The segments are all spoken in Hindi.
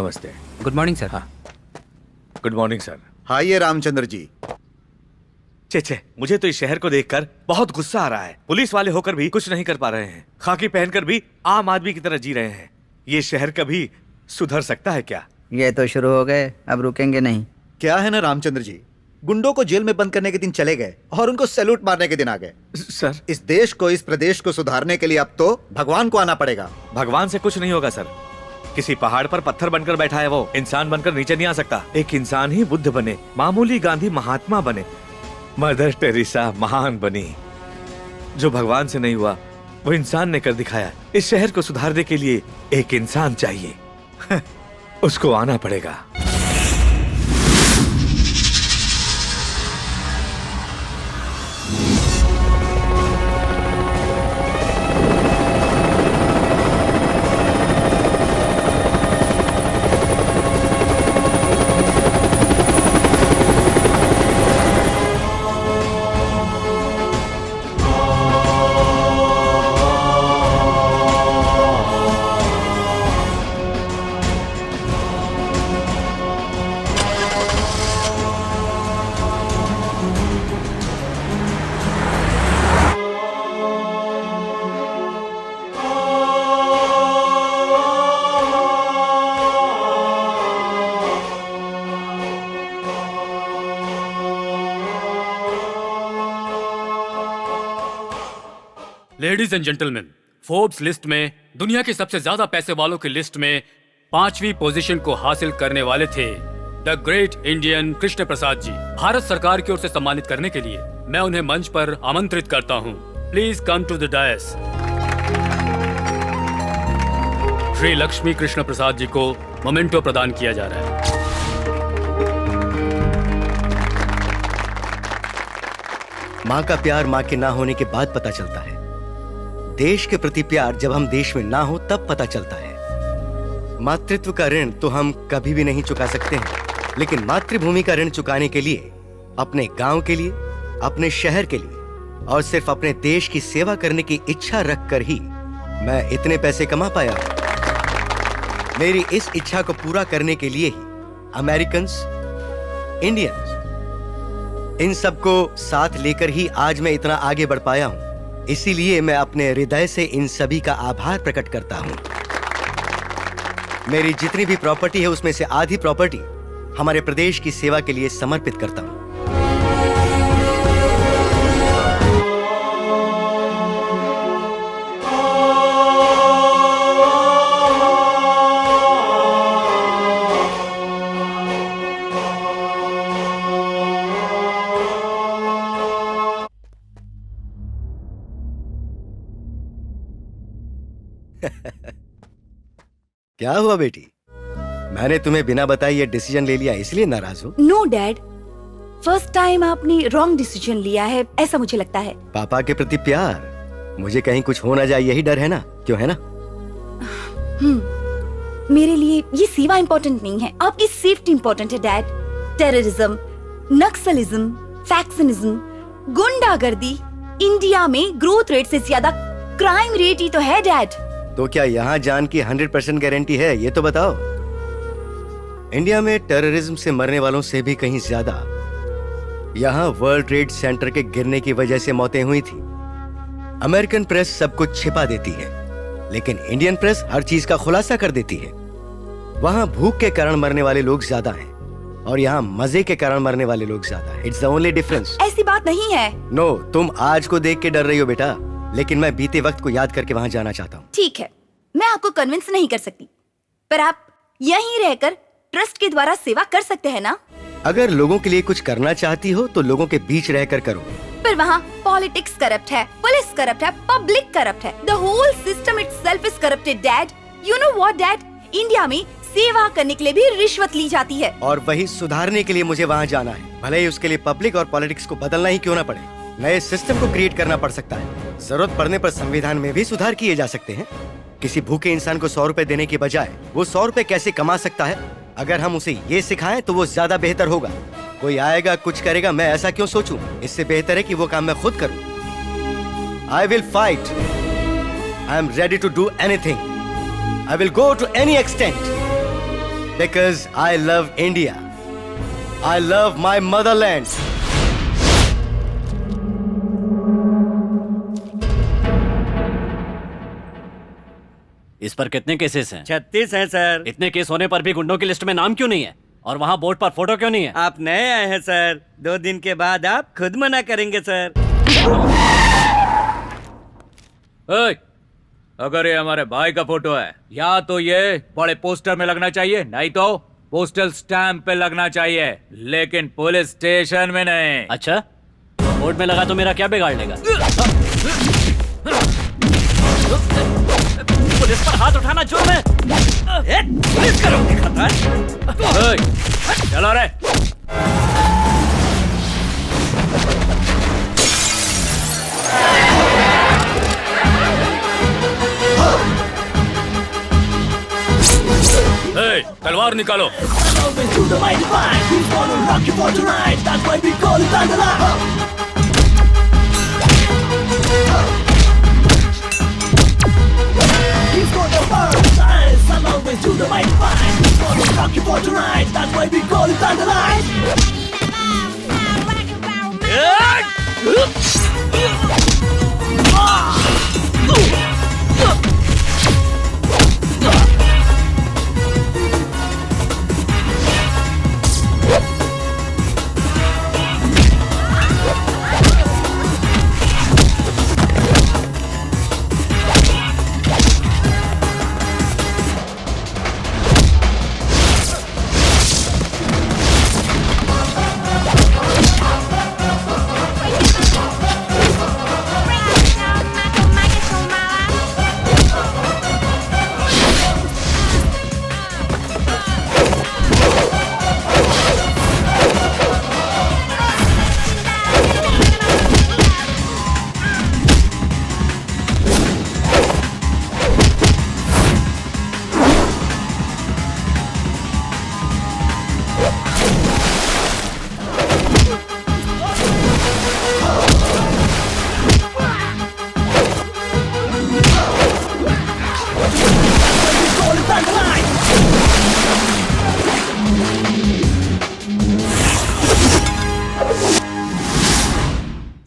नमस्ते। Good morning sir. हाँ, गुड मॉर्निंग सर। हाँ, ये रामचंद्र जी। छे, मुझे तो इस शहर को देखकर बहुत गुस्सा आ रहा है। पुलिस वाले होकर भी कुछ नहीं कर पा रहे हैं, खाकी पहनकर भी आम आदमी की तरह जी रहे हैं। ये शहर कभी सुधर सकता है क्या? ये तो शुरू हो गए, अब रुकेंगे नहीं। क्या है ना रामचंद्र जी, गुंडों को जेल में बंद करने के दिन चले गए और उनको सैल्यूट मारने के दिन आ गए। सर, इस देश को, इस प्रदेश को सुधारने के लिए अब तो भगवान को आना पड़ेगा। भगवान से कुछ नहीं होगा सर। किसी पहाड़ पर पत्थर बनकर बैठा है, वो इंसान बनकर नीचे नहीं आ सकता। एक इंसान ही बुद्ध बने, मामूली गांधी महात्मा बने, मदर टेरेसा महान बनी। जो भगवान से नहीं हुआ वो इंसान ने कर दिखाया। इस शहर को सुधारने के लिए एक इंसान चाहिए, उसको आना पड़ेगा। Ladies and gentleman, Forbes list में दुनिया के सबसे ज्यादा पैसे वालों की लिस्ट में 5वीं पोजीशन को हासिल करने वाले थे the great Indian Krishna Prasad जी। भारत सरकार की ओर से सम्मानित करने के लिए मैं उन्हें मंच पर आमंत्रित करता हूं। Please come to the dais. Shri Lakshmi Krishna Prasad ji को मोमेंटो प्रदान किया जा रहा है। माँ का प्यार माँ के ना होने के बाद पता चलता है। देश के प्रति प्यार जब हम देश में ना हो तब पता चलता है। मातृत्व का ऋण तो हम कभी भी नहीं चुका सकते हैं, लेकिन मातृभूमि का ऋण चुकाने के लिए, अपने गांव के लिए, अपने शहर के लिए और सिर्फ अपने देश की सेवा करने की इच्छा रखकर ही मैं इतने पैसे कमा पाया। मेरी इस इच्छा को पूरा करने के लिए ही अमेरिकन्स, इंडियंस, इन सबको साथ लेकर ही आज मैं इतना आगे बढ़ पाया हूं। इसीलिए मैं अपने हृदय से इन सभी का आभार प्रकट करता हूं। मेरी जितनी भी प्रॉपर्टी है उसमें से आधी प्रॉपर्टी हमारे प्रदेश की सेवा के लिए समर्पित करता हूं। क्या हुआ बेटी? मैंने तुम्हें बिना बताए ये डिसीजन ले लिया इसलिए नाराज हो? नो डैड, फर्स्ट टाइम आपने रॉन्ग डिसीजन लिया है, ऐसा मुझे लगता है। पापा के प्रति प्यार, मुझे कहीं कुछ हो ना जाए यही डर है ना, क्यों है ना? मेरे लिए ये सेवा इम्पोर्टेंट नहीं है, आपकी सेफ्टी इम्पोर्टेंट है डैड। टेररिज्म, नक्सलिज्म, फैक्शनिज्म, गुंडागर्दी, इंडिया में ग्रोथ रेट से ज्यादा क्राइम रेट ही तो है डैड। तो क्या यहाँ जान की 100% गारंटी है, ये तो बताओ। इंडिया में टेररिज्म से मरने वालों से भी कहीं ज्यादा यहाँ वर्ल्ड ट्रेड सेंटर के गिरने की वजह से मौतें हुई थी। अमेरिकन प्रेस सब कुछ छिपा देती है, लेकिन इंडियन प्रेस हर चीज का खुलासा कर देती है। वहाँ भूख के कारण मरने वाले लोग ज्यादा हैं और यहाँ मजे के कारण मरने वाले लोग ज्यादा हैं। It's the only difference. ऐसी बात नहीं है। नो, तुम आज को देख के डर रही हो बेटा, लेकिन मैं बीते वक्त को याद करके वहाँ जाना चाहता हूँ। ठीक है, मैं आपको कन्विंस नहीं कर सकती, पर आप यहीं रहकर ट्रस्ट के द्वारा सेवा कर सकते हैं ना? अगर लोगों के लिए कुछ करना चाहती हो तो लोगों के बीच रहकर करो। पर वहाँ पॉलिटिक्स करप्ट है, पुलिस करप्ट है, पब्लिक करप्ट है। The whole system itself is corrupted dad. You know what dad, India में सेवा करने के लिए भी रिश्वत ली जाती है। और वही सुधारने के लिए मुझे वहाँ जाना है, भले ही उसके लिए पब्लिक और पॉलिटिक्स को बदलना ही क्यों ना पड़े। नए सिस्टम को क्रिएट करना पड़ सकता है। जरूरत पड़ने पर संविधान में भी सुधार किए जा सकते हैं। किसी भूखे इंसान को 100 रुपए देने की बजाय वो 100 रुपए कैसे कमा सकता है, अगर हम उसे ये सिखाएं तो वो ज्यादा बेहतर होगा। कोई आएगा कुछ करेगा, मैं ऐसा क्यों सोचूं? इससे बेहतर है कि वो काम मैं खुद करूं। I will fight. I am ready to do anything. I will go to any extent. Because I love India. I love my motherland. इस पर कितने केसेस हैं? 36 है सर। इतने केस होने पर भी गुंडों की लिस्ट में नाम क्यों नहीं है? और वहाँ बोर्ड पर फोटो क्यों नहीं है? आप नए आए हैं सर, 2 दिन के बाद आप खुद मना करेंगे सर। ओए, अगर ये हमारे भाई का फोटो है या तो ये बड़े पोस्टर में लगना चाहिए, नहीं तो पोस्टल स्टैंप पे लगना चाहिए, लेकिन पुलिस स्टेशन में नहीं। अच्छा, बोर्ड में लगा तो मेरा क्या बिगाड़ लेगा? पुलिस पर हाथ उठाना जुर्म है। पुलिस करोगे खतर? ओए, चलो रे। ए, तलवार निकालो।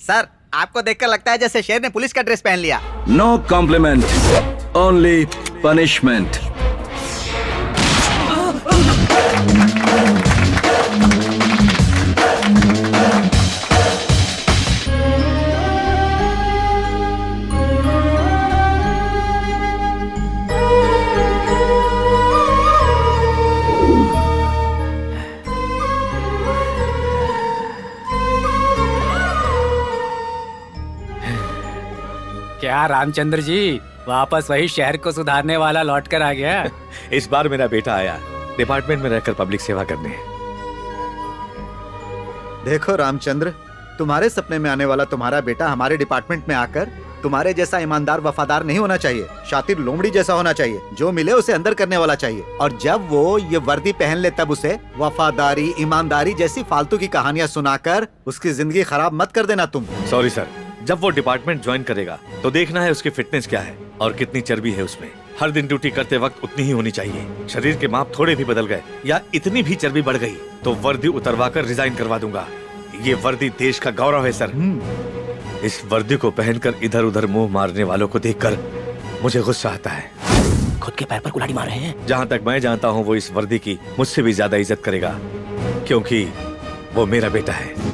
सर, आपको देखकर लगता है जैसे शेर ने पुलिस का ड्रेस पहन लिया। No compliment, only punishment. क्या रामचंद्र जी, वापस वही शहर को सुधारने वाला लौट कर आ गया? इस बार मेरा बेटा आया डिपार्टमेंट में रहकर पब्लिक सेवा करने। देखो रामचंद्र, तुम्हारे सपने में आने वाला तुम्हारा बेटा हमारे डिपार्टमेंट में आकर तुम्हारे जैसा ईमानदार वफादार नहीं होना चाहिए, शातिर लोमड़ी जैसा होना चाहिए, जो मिले उसे अंदर करने वाला चाहिए। और जब वो ये वर्दी पहन ले तब उसे वफादारी ईमानदारी जैसी फालतू की कहानियां सुनाकर उसकी जिंदगी खराब मत कर देना तुम। सॉरी सर, जब वो डिपार्टमेंट ज्वाइन करेगा तो देखना है उसकी फिटनेस क्या है और कितनी चर्बी है उसमें। हर दिन ड्यूटी करते वक्त उतनी ही होनी चाहिए। शरीर के माप थोड़े भी बदल गए या इतनी भी चर्बी बढ़ गई तो वर्दी उतरवा कर रिजाइन करवा दूंगा। ये वर्दी देश का गौरव है सर। इस वर्दी को पहनकर इधर उधर मुंह मारने वालों को देखकर मुझे गुस्सा आता है। खुद के पैर पर कुल्हाड़ी मार रहे हैं। जहाँ तक मैं जानता हूँ वो इस वर्दी की मुझसे भी ज्यादा इज्जत करेगा, क्योंकि वो मेरा बेटा है।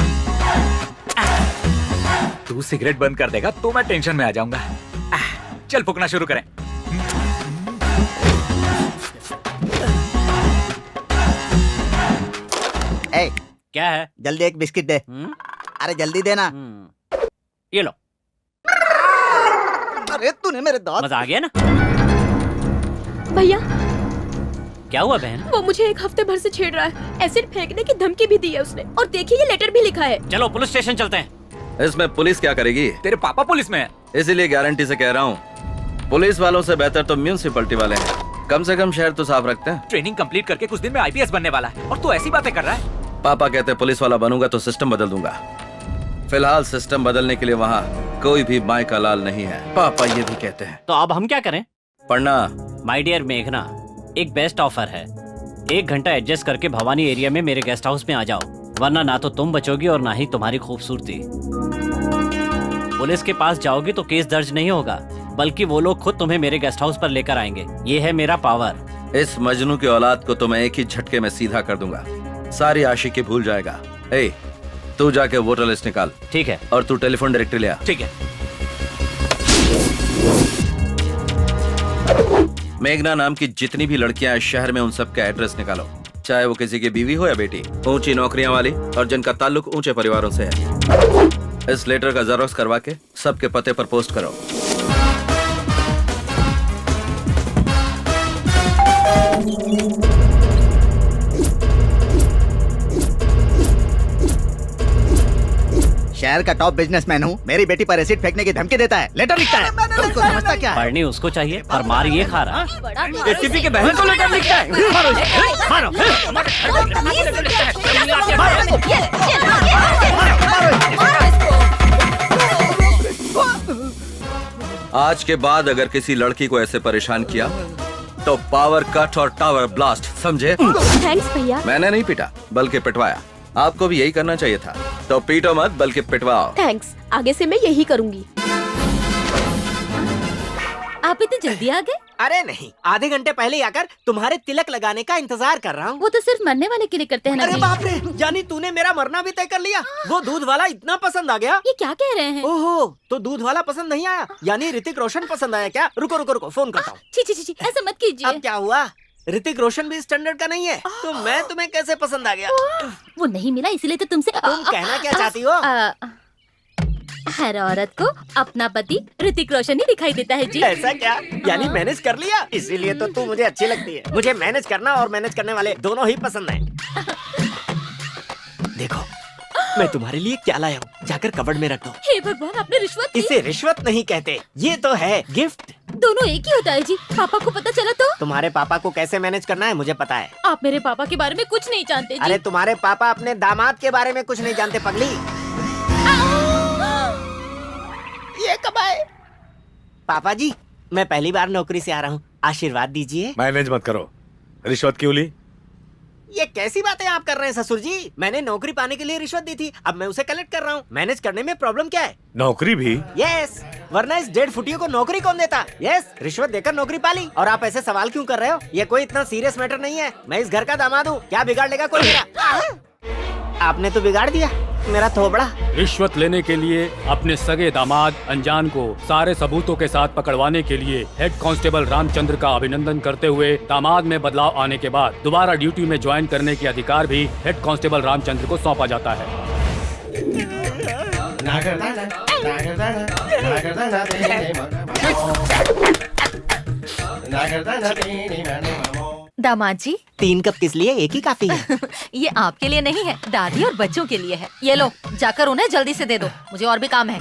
तू सिगरेट बंद कर देगा तो मैं टेंशन में आ जाऊंगा। चल फूकना शुरू करें। ए, क्या है? जल्दी एक बिस्किट दे। अरे जल्दी देना। ये लो। अरे तूने मेरे दांत। मजा आ गया ना? भैया, क्या हुआ बहन? वो मुझे 1 हफ्ते भर से छेड़ रहा है। एसिड फेंकने की धमकी भी दी है उसने, और देखिए ये लेटर भी लिखा है। चलो पुलिस स्टेशन चलते हैं। इसमें पुलिस क्या करेगी? तेरे पापा पुलिस में है, इसीलिए गारंटी से कह रहा हूँ, पुलिस वालों से बेहतर तो म्यूनिसिपैलिटी वाले हैं। कम से कम शहर तो साफ रखते हैं। ट्रेनिंग कंप्लीट करके कुछ दिन में आईपीएस बनने वाला है और तू ऐसी बातें कर रहा है। पापा कहते पुलिस वाला बनूंगा तो सिस्टम बदल दूंगा। फिलहाल सिस्टम बदलने के लिए वहाँ कोई भी माई का लाल नहीं है, पापा ये भी कहते हैं। तो अब हम क्या करें? पढ़ना। माय डियर मेघना, एक बेस्ट ऑफर है। 1 घंटा एडजस्ट करके भवानी एरिया में मेरे गेस्ट हाउस में आ जाओ, वरना ना तो तुम बचोगी और ना ही तुम्हारी खूबसूरती। पुलिस के पास जाओगी तो केस दर्ज नहीं होगा, बल्कि वो लोग खुद तुम्हें मेरे गेस्ट हाउस पर लेकर आएंगे। ये है मेरा पावर। इस मजनू की औलाद को तो मैं एक ही झटके में सीधा कर दूंगा, सारी आशिकी भूल जाएगा। ए, तू जाके वोटर लिस्ट निकाल। ठीक है। और तू टेलीफोन डायरेक्टरी ले आ। ठीक है। मेघना नाम की जितनी भी लड़कियां इस शहर में, उन सब का एड्रेस निकालो, चाहे वो किसी की बीवी हो या बेटी, ऊंची नौकरियां वाली और जिनका ताल्लुक ऊंचे परिवारों से है। इस लेटर का जेरॉक्स करवा के सबके पते पर पोस्ट करो। शहर का टॉप बिजनेसमैन हूँ, मेरी बेटी पर एसिड फेंकने की धमकी देता है, लेटर लिखता है। तुमको समझता क्या है? पढ़नी उसको चाहिए और मार ये खा रहा है। एसीपी के बहन को लेटर लिखता है। मारो इसे, मारो। आज के बाद अगर किसी लड़की को ऐसे परेशान किया तो पावर कट और टावर ब्लास्ट, समझे? थैंक्स भैया। मैंने नहीं पीटा बल्कि पिटवाया। आपको भी यही करना चाहिए था। तो पीटो मत बल्कि पिटवाओ। थैंक्स, आगे से मैं यही करूंगी। आप इतने जल्दी आ गए? अरे नहीं, आधे घंटे पहले ही आकर तुम्हारे तिलक लगाने का इंतजार कर रहा हूँ। वो तो सिर्फ मरने वाले के लिए करते हैं ना। अरे बाप रे, यानी तूने मेरा मरना भी तय कर लिया। वो दूध वाला इतना पसंद आ गया। ये क्या कह रहे हैं? ओहो, तो दूध वाला पसंद नहीं आया, यानी ऋतिक रोशन पसंद आया क्या? रुको रुको रुको, फोन करता हूँ। छी छी छी छी, ऐसा मत कीजिए। अब क्या हुआ? ऋतिक रोशन भी स्टैंडर्ड का नहीं है, तो मैं तुम्हें कैसे पसंद आ गया? वो नहीं मिला इसीलिए तो तुमसे। तुम कहना क्या चाहती हो? हर औरत को अपना पति ऋतिक रोशन ही दिखाई देता है जी। ऐसा क्या? यानी मैनेज कर लिया, इसीलिए तो तू मुझे अच्छी लगती है। मुझे मैनेज करना और मैनेज करने वाले दोनों ही पसंद हैं। देखो, मैं तुम्हारे लिए क्या लाया हूँ, जाकर कबर्ड में रख दो। हे भगवान, आपने रिश्वत दी? इसे रिश्वत नहीं कहते, ये तो है गिफ्ट। दोनों एक ही होता है जी। पापा को पता चला तो? तुम्हारे पापा को कैसे मैनेज करना है मुझे पता है। आप मेरे पापा के बारे में कुछ नहीं जानते जी। अरे तुम्हारे पापा अपने दामाद के बारे में कुछ नहीं जानते पगली। ये कब आए? पापा जी, मैं पहली बार नौकरी से आ रहा हूँ, आशीर्वाद दीजिए। मैनेज मत करो, रिश्वत क्यों ली? ये कैसी बातें आप कर रहे हैं ससुर जी? मैंने नौकरी पाने के लिए रिश्वत दी थी, अब मैं उसे कलेक्ट कर रहा हूँ। मैनेज करने में प्रॉब्लम क्या है? नौकरी भी? यस, वरना इस 1.5 फुटियों को नौकरी कौन देता? यस, रिश्वत देकर नौकरी पाली। और आप ऐसे सवाल क्यों कर रहे हो? ये कोई इतना सीरियस मैटर नहीं है। मैं इस घर का दामाद हूँ, क्या बिगाड़ लेगा कोई मेरा? आपने तो बिगाड़ दिया मेरा थोबड़ा। रिश्वत लेने के लिए अपने सगे दामाद अनजान को सारे सबूतों के साथ पकड़वाने के लिए हेड कांस्टेबल रामचंद्र का अभिनंदन करते हुए दामाद में बदलाव आने के बाद दोबारा ड्यूटी में ज्वाइन करने के अधिकार भी हेड कांस्टेबल रामचंद्र को सौंपा जाता है। दामाद जी, 3 कप किस लिए? एक ही काफी है। ये आपके लिए नहीं है, दादी और बच्चों के लिए है। ये लो, जाकर उन्हें जल्दी से दे दो, मुझे और भी काम है।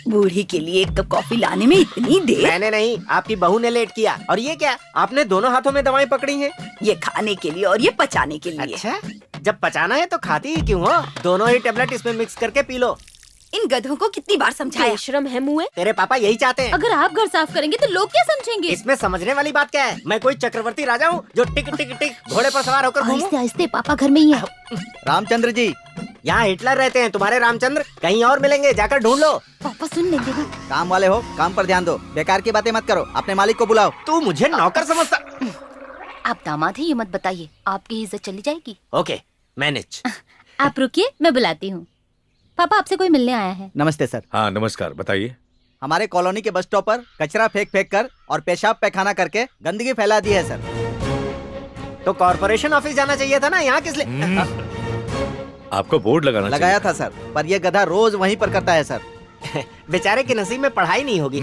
बूढ़ी के लिए 1 कप कॉफी लाने में इतनी देर? मैंने नहीं, आपकी बहू ने लेट किया। और ये क्या, आपने दोनों हाथों में दवाएं पकड़ी हैं? ये खाने के लिए और ये पचाने के लिए। अच्छा, जब पचाना है तो खाती ही क्यों हो? दोनों ही टेबलेट इसमें मिक्स करके पी लो। इन गधों को कितनी बार समझाया? बेशरम है मुँह। तेरे पापा यही चाहते हैं। अगर आप घर साफ करेंगे तो लोग क्या समझेंगे? इसमें समझने वाली बात क्या है? मैं कोई चक्रवर्ती राजा हूँ जो टिक टिक टिक घोड़े पर सवार होकर घूमूं? आहिस्ते आहिस्ते, पापा घर में ही है। रामचंद्र जी, यहाँ हिटलर रहते हैं, तुम्हारे रामचंद्र कहीं और मिलेंगे, जाकर ढूंढ लो। पापा सुन लेंगे ना। काम वाले हो, काम पर ध्यान दो, बेकार की बातें मत करो, अपने मालिक को बुलाओ। तू मुझे नौकर समझता? आप दामाद ही, ये मत बताइए, आपकी इज्जत चली जाएगी। Okay, manage. आप रुकिए, मैं बुलाती हूँ। पापा, आपसे कोई मिलने आया है। नमस्ते सर। हाँ नमस्कार, बताइए। हमारे कॉलोनी के बस स्टॉप पर कचरा फेंक फेंक कर और पेशाब पैखाना करके गंदगी फैला दी है सर। तो कॉर्पोरेशन ऑफिस जाना चाहिए था ना, यहाँ किस लिए? आपको बोर्ड लगाना लगाया था सर, पर यह गधा रोज वहीं पर करता है सर। बेचारे के नसीब में पढ़ाई नहीं होगी।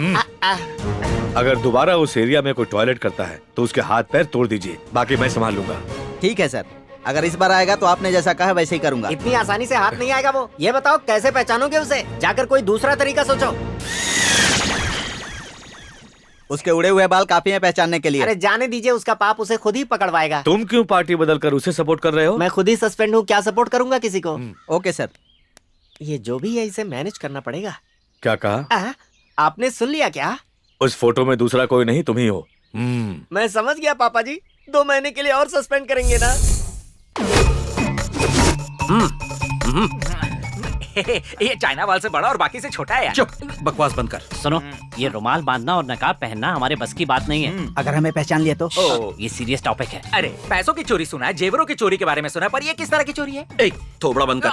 अगर दोबारा उस एरिया में कोई टॉयलेट करता है तो उसके हाथ पैर तोड़ दीजिए, बाकी मैं संभाल लूंगा। ठीक है सर, अगर इस बार आएगा तो आपने जैसा कहा वैसे ही करूंगा। इतनी आसानी से हाथ नहीं आएगा वो। ये बताओ कैसे पहचानोगे उसे? जाकर कोई दूसरा तरीका सोचो। उसके उड़े हुए बाल काफी हैं पहचानने के लिए। अरे जाने दीजिए, उसका पाप उसे खुद ही पकड़वाएगा। तुम क्यों पार्टी बदल कर उसे सपोर्ट कर रहे हो? मैं खुद ही सस्पेंड हूँ, क्या सपोर्ट करूंगा किसी को? Okay sir. ये जो भी है इसे मैनेज करना पड़ेगा। क्या कहा? आपने सुन लिया क्या? उस फोटो में दूसरा कोई नहीं, तुम ही हो। मैं समझ गया पापा जी, 2 महीने के लिए और सस्पेंड करेंगे ना? ये चाइना वाल से बड़ा और बाकी से छोटा है यार। चुप, बकवास बंद कर। सुनो, ये रुमाल बांधना और नकाब पहनना हमारे बस की बात नहीं है। अगर हमें पहचान लिया तो? ये सीरियस टॉपिक है। अरे पैसों की चोरी सुना है, जेवरों की चोरी के बारे में सुना है, पर ये किस तरह की चोरी है? एक थोबड़ा बंद कर,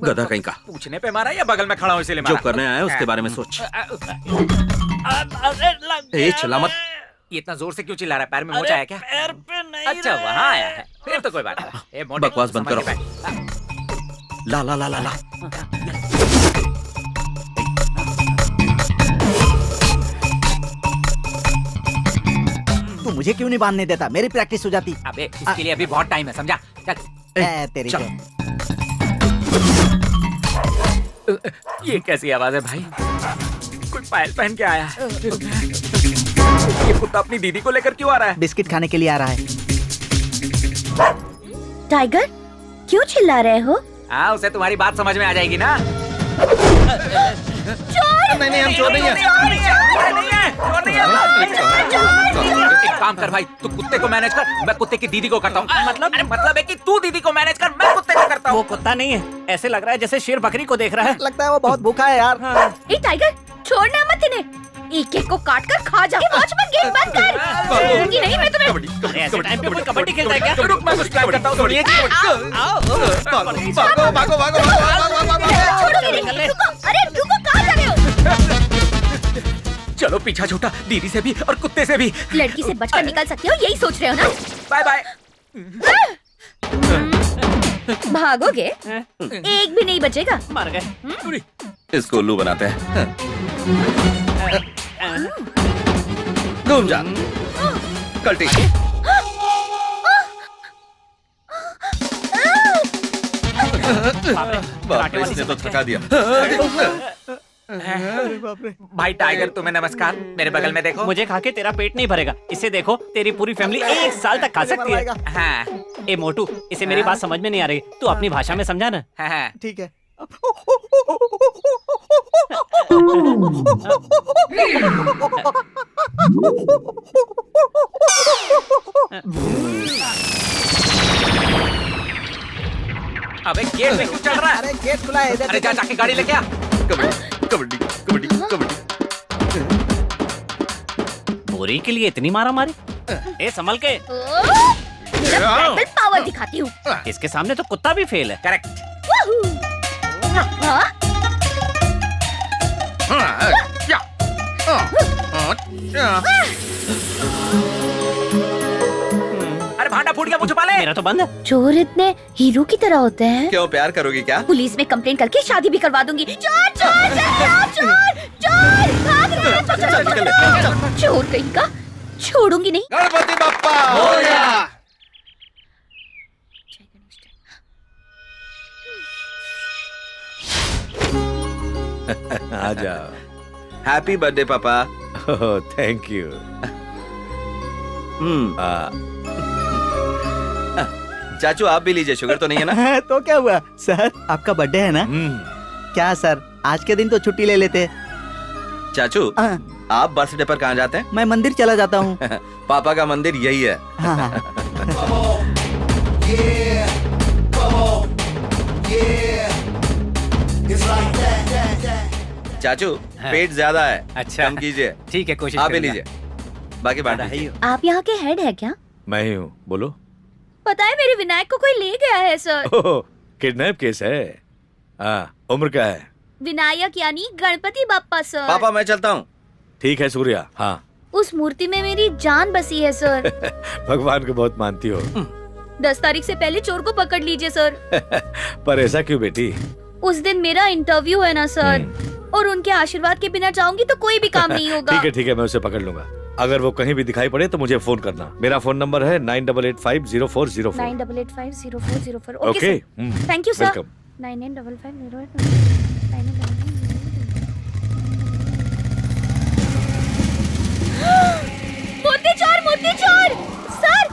गधा कहीं का। पूछने पे मारा या बगल में खड़ा हूँ इसीलिए जो मारा? करने आया उसके बारे में सोच। ए चिल्ला मत। ये इतना जोर से क्यों चिल्ला रहा है? पैर में मोच आया क्या? पैर पे नहीं। अच्छा वहाँ आया है, फिर तो कोई बात नहीं। ए, मोटे, बकवास बंद संभाल करो। के बैठ। ला ला ला ला ला। तू मुझे क्यों नहीं बांधने देता? मेरी प्रैक्टिस हो जाती। अबे इसके लिए अभी बहुत टाइम है, समझा? चल। तेरी चल। ये कैसी आवाज है भाई? कोई पायल पहन के आया है। ये कुत्ता अपनी दीदी को लेकर क्यों आ रहा है? बिस्किट खाने के लिए आ रहा है। टाइगर क्यों चिल्ला रहे हो? हाँ, उसे तुम्हारी बात समझ में आ जाएगी ना। नहीं हम चोर नहीं है। एक काम कर भाई, तू कुत्ते को मैनेज कर, मैं कुत्ते की दीदी को करता हूँ। मतलब है कि तू दीदी को मैनेज कर, मैं कुत्ते को करता हूँ। वो कुत्ता नहीं है, ऐसे लग रहा है जैसे शेर बकरी को देख रहा है। लगता है वो बहुत भूखा है यार। ए टाइगर छोड़ना मत इन्हें, एक एक को काट कर खा जा। वॉचमैन गेट बंद कर। छोड़ूंगी नहीं मैं तुम्हें। अरे ऐसे टाइम पे कोई कबड्डी खेलता है क्या? रुक, मैं कुछ ट्राई करता हूँ। छोड़िए। छोड़ूंगी नहीं। रुको, अरे रुको, कहाँ जा रहे हो? चलो पीछा छूटा, दीदी से भी और कुत्ते से भी। लड़की से बचकर निकल सकते हो, यही सोच रहे हो ना? Bye bye. भागोगे? एक भी नहीं बचेगा। मर गए। इसको उल्लू बनाते हैं। घूम जा कल्टी। बाप रे, इसने तो थका दिया। भाई टाइगर तुम्हें नमस्कार, मेरे बगल में देखो। मुझे खा के तेरा पेट नहीं भरेगा, इसे देखो तेरी पूरी फैमिली 1 साल तक खा सकती है। हाँ ए मोटू, इसे मेरी बात समझ में नहीं आ रही, तू अपनी भाषा में समझा ना। हाँ। ठीक है। अबे गेट में क्यों चल रहा है? अरे गेट खुला है इधर। अरे जा जाके गाड़ी लेके आ। कबड्डी कबड्डी कबड्डी कबड्डी। बोरी के लिए इतनी मारा मारी? ए संभल के। मेरा मेंटल पावर दिखाती हूँ। इसके सामने तो कुत्ता भी फेल है। करेक्ट। हाँ? अरे भांडा फूट गया, मुझे छुपा ले। मेरा तो बंद है। चोर इतने हीरो की तरह होते हैं। क्यों प्यार करोगी क्या? पुलिस में कंप्लेंट करके शादी भी करवा दूंगी। चोर चोर चोर चोर चोर भाग रहे हैं। चल, चल, चल। चोर कहीं का, छोड़ूंगी नहीं। गणपति बप्पा मोरया। आ जाओ। हैप्पी बर्थडे पापा। Thank you. चाचू आप भी लीजिए, शुगर तो नहीं है ना? तो क्या हुआ सर, आपका बर्थडे है ना? क्या सर, आज के दिन तो छुट्टी ले लेते। चाचू हाँ। आप बर्थडे पर कहाँ जाते हैं? मैं मंदिर चला जाता हूँ। पापा का मंदिर यही है। हाँ, हाँ। चाचू पेट ज्यादा है, अच्छा। कम कीजिए। ठीक है, कोशिश आप भी करूंगा। लीजिए, बाकी बांट दीजिए। आप यहाँ के हेड है क्या? मैं ही हूँ, बोलो। पता है मेरे विनायक को कोई ले गया है सर। ओह, किडनैप केस है। उम्र क्या है? विनायक यानी गणपति बप्पा सर। पापा मैं चलता हूँ। ठीक है सूर्या। हाँ। उस मूर्ति में मेरी जान बसी है सर। भगवान को बहुत मानती हो। 10 तारीख से पहले चोर को पकड़ लीजिए सर। पर ऐसा क्यों बेटी? उस दिन मेरा इंटरव्यू है ना सर, और उनके आशीर्वाद के बिना जाऊंगी तो कोई भी काम नहीं होगा। ठीक है, मैं उसे पकड़ लूंगा। अगर वो कहीं भी दिखाई पड़े तो मुझे फोन करना। मेरा फोन नंबर है 98850404। 98850404। Okay, thank you sir. Welcome. 995508 मोती चोर सर,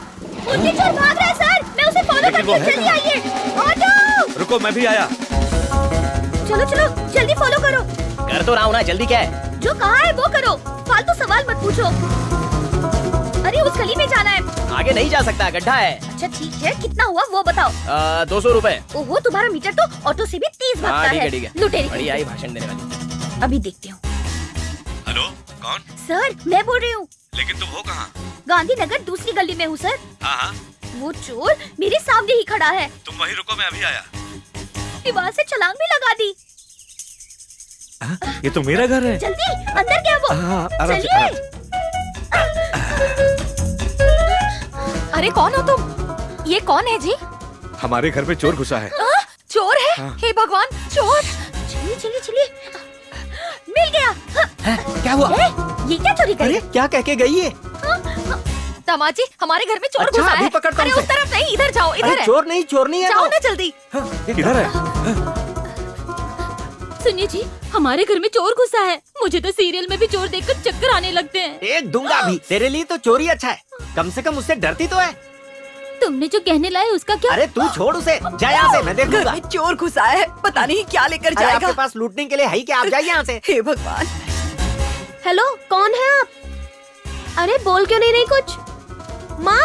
मोती चोर भाग रहा है सर। मैं उसे फॉलो करती हूँ, जल्दी आइए। ऑटो। रुको, मैं भी आया। चलो चलो जल्दी फॉलो करो। कर तो रहा हूँ ना, जल्दी क्या है? जो कहा है वो करो, फालतू सवाल मत पूछो। अरे उस गली में जाना है। आगे नहीं जा सकता, गड्ढा है। अच्छा ठीक है, कितना हुआ वो बताओ। 200 रुपए। ओहो, तुम्हारा मीटर तो ऑटो से भी 30 भागता है। ठीक है। लुटेरी बढ़िया ही भाषण देने वाली। अभी देखती हूँ। हेलो, कौन? सर मैं बोल रही हूँ, लेकिन तुम हो कहाँ? गांधीनगर दूसरी गली में हूँ सर। हाँ हाँ, वो चोर मेरे सामने ही खड़ा है। तुम वहीं रुको, मैं अभी आया। दीवार से छलांग भी लगा दी। ये तो मेरा घर है। जल्दी अंदर क्या वो। हाँ, आराम से, चलिए। अरे कौन हो तुम? ये कौन है जी? हमारे घर में चोर घुसा है। चोर है? हाँ। हे भगवान, चोर! चलिए चलिए चलिए, मिल गया। क्या हुआ? ये क्या चोरी अरे करे? क्या कह के गई है? दामाद जी, हमारे घर में चोर अच्छा, घुसा अभी है। पकड़ता हूँ अरे उस उसे। तरफ नहीं, इधर जाओ, इधर अरे है। चोर नहीं, चोर नहीं है जाओ वो। ना जल्दी। इधर है। सुनिए जी, हमारे घर में चोर घुसा है। मुझे तो सीरियल में भी चोर देखकर चक्कर आने लगते हैं। एक दूंगा भी। तेरे लिए तो चोरी अच्छा है, कम से कम उससे डरती तो है। तुमने जो कहने लाए उसका क्या? अरे तू छोड़ उसे, जा यहाँ से, मैं घर देखूंगा। में चोर घुसा है, पता नहीं क्या लेकर अरे जाएगा। आपके पास लूटने के लिए है ही क्या? आप जाइए यहाँ से। हे भगवान। हेलो, कौन है आप? अरे बोल क्यों नहीं रही कुछ? माँ,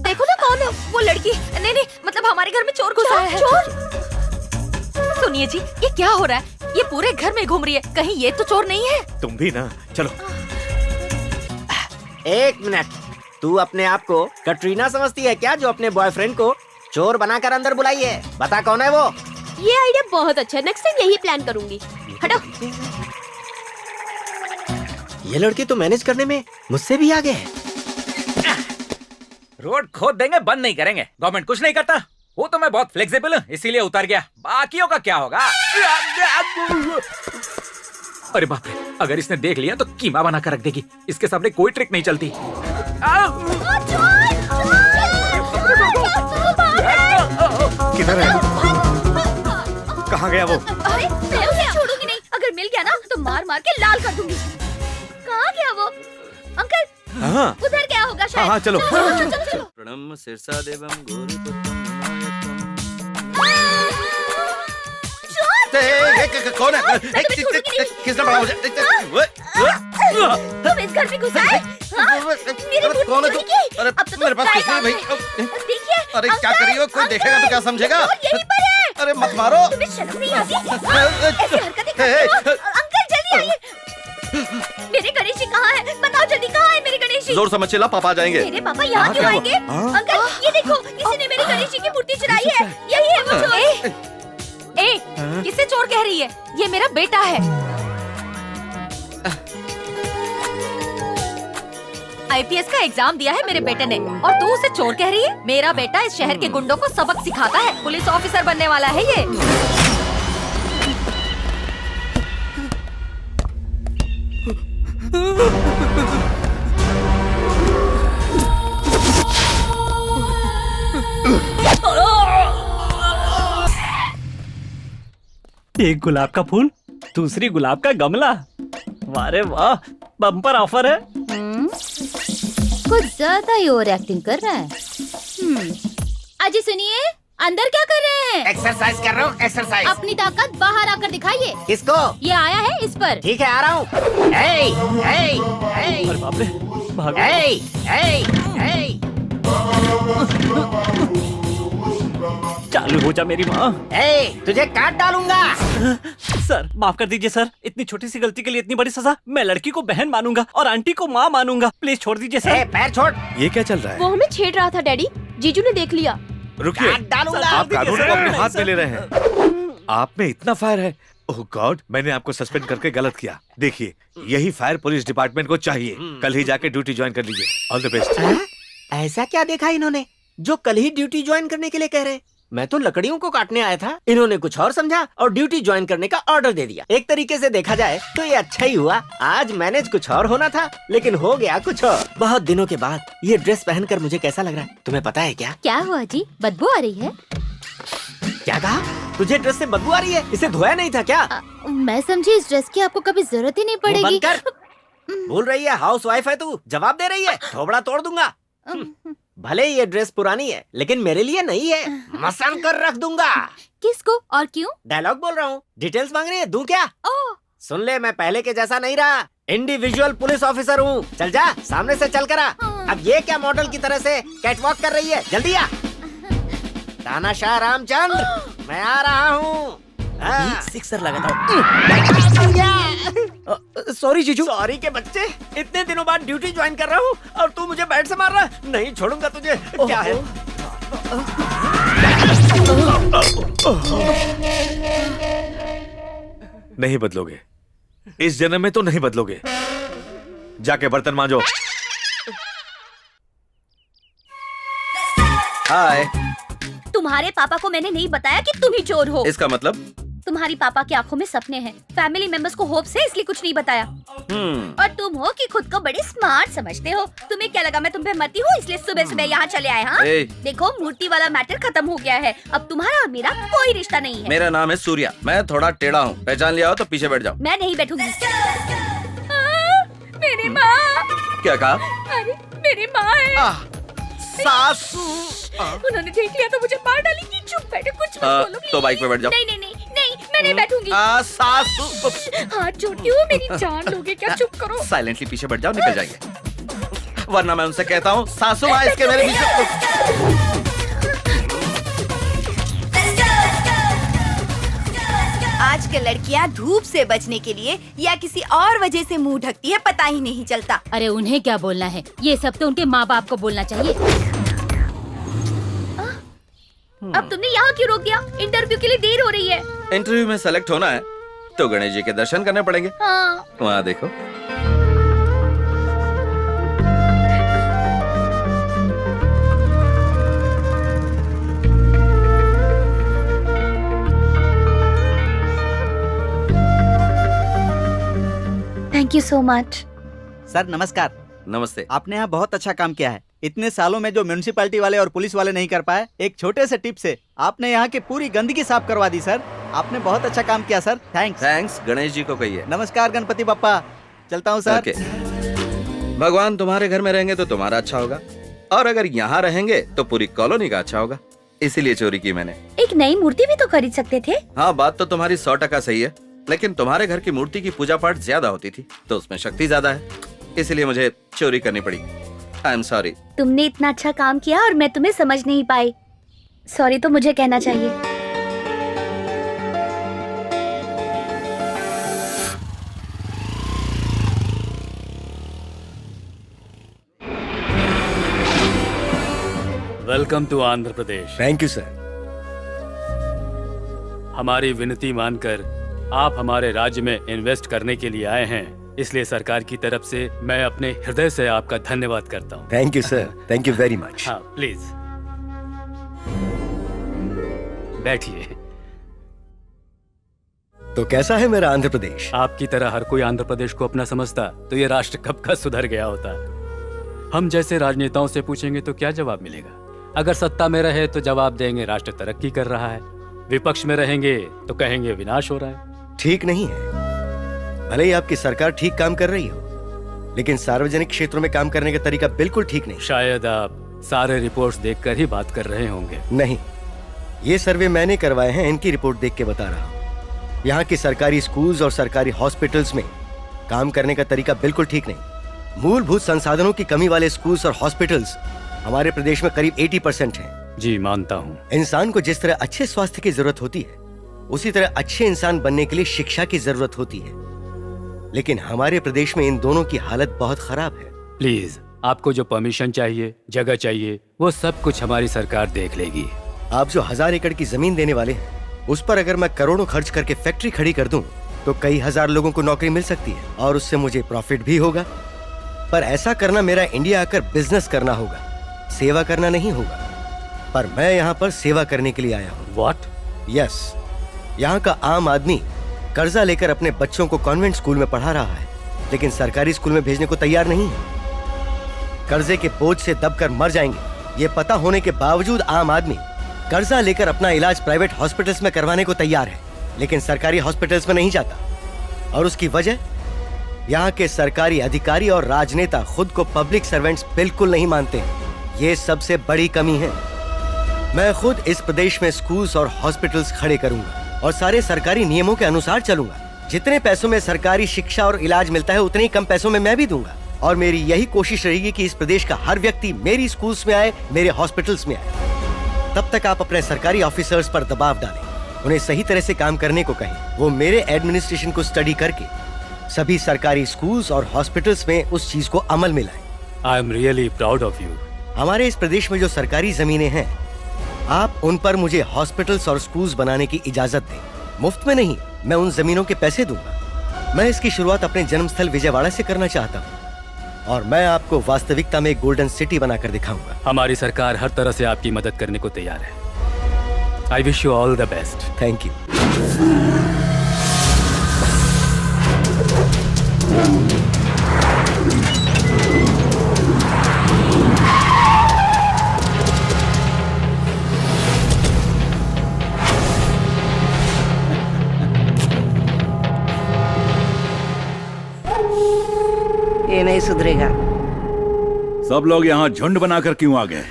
देखो ना कौन है वो लड़की। नहीं नहीं, मतलब हमारे घर में चोर घुसा है। चोर? सुनिए जी, ये क्या हो रहा है? ये पूरे घर में घूम रही है, कहीं ये तो चोर नहीं है? तुम भी ना, चलो। एक मिनट, तू अपने आप को कटरीना समझती है क्या, जो अपने बॉयफ्रेंड को चोर बनाकर अंदर बुलाई है? बता कौन है वो? ये आइडिया बहुत अच्छा है, नेक्स्ट टाइम यही प्लान करूंगी। हटो। ये लड़के तो मैनेज करने में मुझसे भी आगे है। रोड खोद देंगे, बंद नहीं करेंगे। गवर्नमेंट कुछ नहीं करता। वो तो मैं बहुत फ्लेक्सिबल हूँ, इसीलिए उतर गया। बाकियों का क्या होगा? अरे बाप रे, अगर इसने देख लिया तो कीमा बना कर रख देगी। इसके सामने कोई ट्रिक नहीं चलती। किधर है? कहाँ गया वो? अरे मैं उसे छोड़ूंगी नहीं, अगर मिल गया ना तो मार मार के लाल कर दूंगी। कहाँ गया वो? अंकल, हाँ उधर क्या होगा शायद। हाँ, चलो। चलो। प्रणम शीर्षा देवम गौरीपत्रम कौन है? किसने पढ़ा मुझे? तुम इस घर में घुसा है? हाँ? मेरी बूटी कौन है तू? चोरी की? अरे अब तो मेरे तुम पास कुछ नहीं ट्राई भाई। मारो। देखिए, अरे क्या अंकल, कर रही हो? कोई अंकल, देखेगा तो क्या समझेगा? वो यहीं पर है। अरे मत मारो। तुम्हें शर्म नहीं आती? ऐसी हरकतें करते हो? अंकल जल्दी आइए। मेरे गणेश जी कहाँ है? बताओ जल्दी, कहाँ है मेरे गणेश जी? जोर से मत चिल्ला, पापा आ जाएंगे। मेरे पापा यहाँ क्यों आएंगे? अंकल ये देखो, किसी ने मेरे गणेश जी की मूर्ति चुराई है। यही है वो चोर। ए, किसे चोर कह रही है? ये मेरा बेटा है। आईपीएस का एग्जाम दिया है मेरे बेटे ने, और तू उसे चोर कह रही है? मेरा बेटा इस शहर के गुंडों को सबक सिखाता है। पुलिस ऑफिसर बनने वाला है ये। एक गुलाब का फूल, दूसरी गुलाब का गमला। वाह रे वाह, बम्पर ऑफर है। कुछ ज्यादा ही ओवर एक्टिंग कर रहा है। अजी सुनिए, अंदर क्या कर रहे हैं? एक्सरसाइज कर रहा हूँ, एक्सरसाइज। अपनी ताकत बाहर आकर दिखाइए। किसको? ये आया है इस पर। ठीक है, आ रहा हूँ। हे, हे, हे, अरे बाप रे, भागो। हे, हे, हे। चालू हो जा मेरी माँ। हे, तुझे काट डालूंगा। सर माफ कर दीजिए सर, इतनी छोटी सी गलती के लिए इतनी बड़ी सजा। मैं लड़की को बहन मानूंगा और आंटी को माँ मानूंगा। प्लीज छोड़ दीजिए हे, सर। पैर छोड़। ये क्या चल रहा है? वो हमें छेड़ रहा था डैडी, जीजू ने देख लिया। रुकिए, काट डालूंगा। आप कानून को अपने नहीं, हाथ सर। में ले रहे हैं। आप में इतना फायर है? ओह गॉड, मैंने आपको सस्पेंड करके गलत किया। देखिए, यही फायर पुलिस डिपार्टमेंट को चाहिए। कल ही जाके ड्यूटी ज्वाइन कर लीजिए। All the best. ऐसा क्या देखा इन्होंने जो कल ही ड्यूटी ज्वाइन करने के लिए कह रहे? मैं तो लकड़ियों को काटने आया था, इन्होंने कुछ और समझा और ड्यूटी ज्वाइन करने का ऑर्डर दे दिया। एक तरीके से देखा जाए तो ये अच्छा ही हुआ। आज मैनेज कुछ और होना था, लेकिन हो गया कुछ और। बहुत दिनों के बाद ये ड्रेस पहनकर मुझे कैसा लग रहा है, तुम्हें पता है क्या? क्या हुआ जी? बदबू आ रही है? क्या कहा? तुझे ड्रेस से बदबू आ रही है? इसे धोया नहीं था क्या? मैं समझी इस ड्रेस की आपको कभी जरूरत ही नहीं वो पड़ेगी। बंद कर। बोल रही है हाउस वाइफ है तू, जवाब दे रही है, थोबड़ा तोड़ दूंगा। भले ये ड्रेस पुरानी है, लेकिन मेरे लिए नहीं है, मसान कर रख दूंगा। किसको और क्यों? डायलॉग बोल रहा हूँ, डिटेल्स मांग रही है, दूं क्या? ओह, सुन ले, मैं पहले के जैसा नहीं रहा। इंडिविजुअल पुलिस ऑफिसर हूँ। चल जा, सामने से चल करा। अब ये क्या मॉडल की तरह से कैटवॉक कर रही है? जल्दी आ। तानाशाह रामचंद्र, मैं आ रहा हूँ। सिक्सर लगाता हूँ। सॉरी जीजू। सॉरी के बच्चे, इतने दिनों बाद ड्यूटी ज्वाइन कर रहा हूँ और तू मुझे बैट से मार रहा है? नहीं छोड़ूंगा तुझे। क्या है? नहीं बदलोगे, इस जन्म में तो नहीं बदलोगे। जाके बर्तन मांजो। हाय। तुम्हारे पापा को मैंने नहीं बताया कि तुम ही चोर हो। इसका मतलब? तुम्हारी पापा की आंखों में सपने हैं, फैमिली मेंबर्स को होप्स है, इसलिए कुछ नहीं बताया। और तुम हो कि खुद को बड़े स्मार्ट समझते हो। तुम्हें क्या लगा मैं तुम पे मरती हूँ इसलिए सुबह सुबह यहाँ चले आए? हाँ देखो, मूर्ति वाला मैटर खत्म हो गया है। अब तुम्हारा और मेरा कोई रिश्ता नहीं है। मेरा नाम है सूर्या, मैं थोड़ा टेढ़ा हूँ, पहचान लिया हो तो पीछे बैठ जाओ। मैं नहीं बैठूंगी। मेरी माँ। क्या कहा? अरे मेरी माँ है। सासू। उन्होंने देख लिया तो मुझे मार डालेंगी। चुप बैठो, कुछ मत बोलो तो बाइक पे बैठ जाओ। नहीं नहीं नहीं नहीं, मैं नहीं बैठूंगी। सासू। हाथ जोड़ती हूँ, मेरी जान लोगे क्या? चुप करो। साइलेंटली पीछे बैठ जाओ, निकल जाएंगे, वरना मैं उनसे कहता हूँ सासू माँ इसके मेरे पीछे। आजकल लड़कियां धूप से बचने के लिए या किसी और वजह से मुंह ढकती है, पता ही नहीं चलता। अरे उन्हें क्या बोलना है, ये सब तो उनके माँ बाप को बोलना चाहिए। अब तुमने यहाँ क्यों रोक दिया? इंटरव्यू के लिए देर हो रही है। इंटरव्यू में सेलेक्ट होना है तो गणेश जी के दर्शन करने पड़ेंगे। हाँ। वहाँ देखो। Thank you so much. Sir नमस्कार। नमस्ते। आपने यहाँ बहुत अच्छा काम किया है। इतने सालों में जो म्यूनिसिपैलिटी वाले और पुलिस वाले नहीं कर पाए, एक छोटे से टिप से आपने यहाँ की पूरी गंदगी साफ करवा दी। सर आपने बहुत अच्छा काम किया सर। थैंक्स। गणेश जी को कहिए। नमस्कार गणपति बप्पा, चलता हूँ सर। भगवान तुम्हारे घर में रहेंगे तो तुम्हारा अच्छा होगा, और अगर यहाँ रहेंगे तो पूरी कॉलोनी का अच्छा होगा, इसीलिए चोरी की मैंने। एक नई मूर्ति भी तो खरीद सकते थे। हाँ, बात तो तुम्हारी 100% सही है, लेकिन तुम्हारे घर की मूर्ति की पूजा पाठ ज्यादा होती थी तो उसमें शक्ति ज्यादा है, इसलिए मुझे चोरी करनी पड़ी। I am sorry. तुमने इतना अच्छा काम किया और मैं तुम्हें समझ नहीं पाई। सॉरी तो मुझे कहना चाहिए। Welcome to Andhra Pradesh. Thank you sir. हमारी विनती मानकर आप हमारे राज्य में इन्वेस्ट करने के लिए आए हैं, इसलिए सरकार की तरफ से मैं अपने हृदय से आपका धन्यवाद करता हूँ। Thank you sir, thank you very much. हाँ प्लीज बैठिए। तो कैसा है मेरा आंध्र प्रदेश? आपकी तरह हर कोई आंध्र प्रदेश को अपना समझता तो ये राष्ट्र कब का सुधर गया होता। हम जैसे राजनेताओं से पूछेंगे तो क्या जवाब मिलेगा? अगर सत्ता में रहे तो जवाब देंगे राष्ट्र तरक्की कर रहा है, विपक्ष में रहेंगे तो कहेंगे विनाश हो रहा है। ठीक नहीं है। भले ही आपकी सरकार ठीक काम कर रही हो, लेकिन सार्वजनिक क्षेत्रों में काम करने का तरीका बिल्कुल ठीक नहीं। शायद आप सारे रिपोर्ट्स देखकर ही बात कर रहे होंगे। नहीं, ये सर्वे मैंने करवाए हैं, इनकी रिपोर्ट देख के बता रहा हूँ। यहाँ की सरकारी स्कूल्स और सरकारी हॉस्पिटल्स में काम करने का तरीका बिल्कुल ठीक नहीं। मूलभूत संसाधनों की कमी वाले स्कूल्स और हॉस्पिटल्स हमारे प्रदेश में करीब 80% हैं। जी मानता हूँ। इंसान को जिस तरह अच्छे स्वास्थ्य की जरूरत होती है, उसी तरह अच्छे इंसान बनने के लिए शिक्षा की जरूरत होती है, लेकिन हमारे प्रदेश में इन दोनों की हालत बहुत खराब है। प्लीज, आपको जो परमिशन चाहिए, जगह चाहिए, वो सब कुछ हमारी सरकार देख लेगी। आप जो 1000 एकड़ की जमीन देने वाले हैं, उस पर अगर मैं करोड़ों खर्च करके फैक्ट्री खड़ी कर दूं, तो कई हजार लोगों को नौकरी मिल सकती है और उससे मुझे प्रॉफिट भी होगा। पर ऐसा करना मेरा इंडिया आकर बिजनेस करना होगा, सेवा करना नहीं होगा। पर मैं यहाँ पर सेवा करने के लिए आया हूँ। What? यस, यहाँ का आम आदमी कर्जा लेकर अपने बच्चों को कॉन्वेंट स्कूल में पढ़ा रहा है, लेकिन सरकारी स्कूल में भेजने को तैयार नहीं है। कर्जे के बोझ से दबकर मर जाएंगे, ये पता होने के बावजूद आम आदमी कर्जा लेकर अपना इलाज प्राइवेट हॉस्पिटल्स में करवाने को तैयार है, लेकिन सरकारी हॉस्पिटल्स में नहीं जाता। और उसकी वजह, यहाँ के सरकारी अधिकारी और राजनेता खुद को पब्लिक सर्वेंट्स बिल्कुल नहीं मानते हैं। ये सबसे बड़ी कमी है। मैं खुद इस प्रदेश में स्कूल्स और हॉस्पिटल्स खड़े करूंगा और सारे सरकारी नियमों के अनुसार चलूंगा, जितने पैसों में सरकारी शिक्षा और इलाज मिलता है उतने ही कम पैसों में मैं भी दूंगा। और मेरी यही कोशिश रहेगी कि इस प्रदेश का हर व्यक्ति मेरी स्कूल्स में आए, मेरे हॉस्पिटल्स में आए। तब तक आप अपने सरकारी ऑफिसर्स पर दबाव डालें, उन्हें सही तरह से काम करने को कहें। वो मेरे एडमिनिस्ट्रेशन को स्टडी करके सभी सरकारी स्कूल्स और हॉस्पिटल्स में उस चीज को अमल में लाएं। I am really proud of you. हमारे इस प्रदेश में जो सरकारी जमीनें हैं, आप उन पर मुझे हॉस्पिटल्स और स्कूल्स बनाने की इजाजत दें। मुफ्त में नहीं, मैं उन जमीनों के पैसे दूंगा। मैं इसकी शुरुआत अपने जन्मस्थल विजयवाड़ा से करना चाहता हूँ और मैं आपको वास्तविकता में एक गोल्डन सिटी बनाकर दिखाऊंगा। हमारी सरकार हर तरह से आपकी मदद करने को तैयार है। I wish you all the best. Thank you. ये नहीं सुधरेगा। सब लोग यहाँ झुंड बनाकर क्यों आ गए?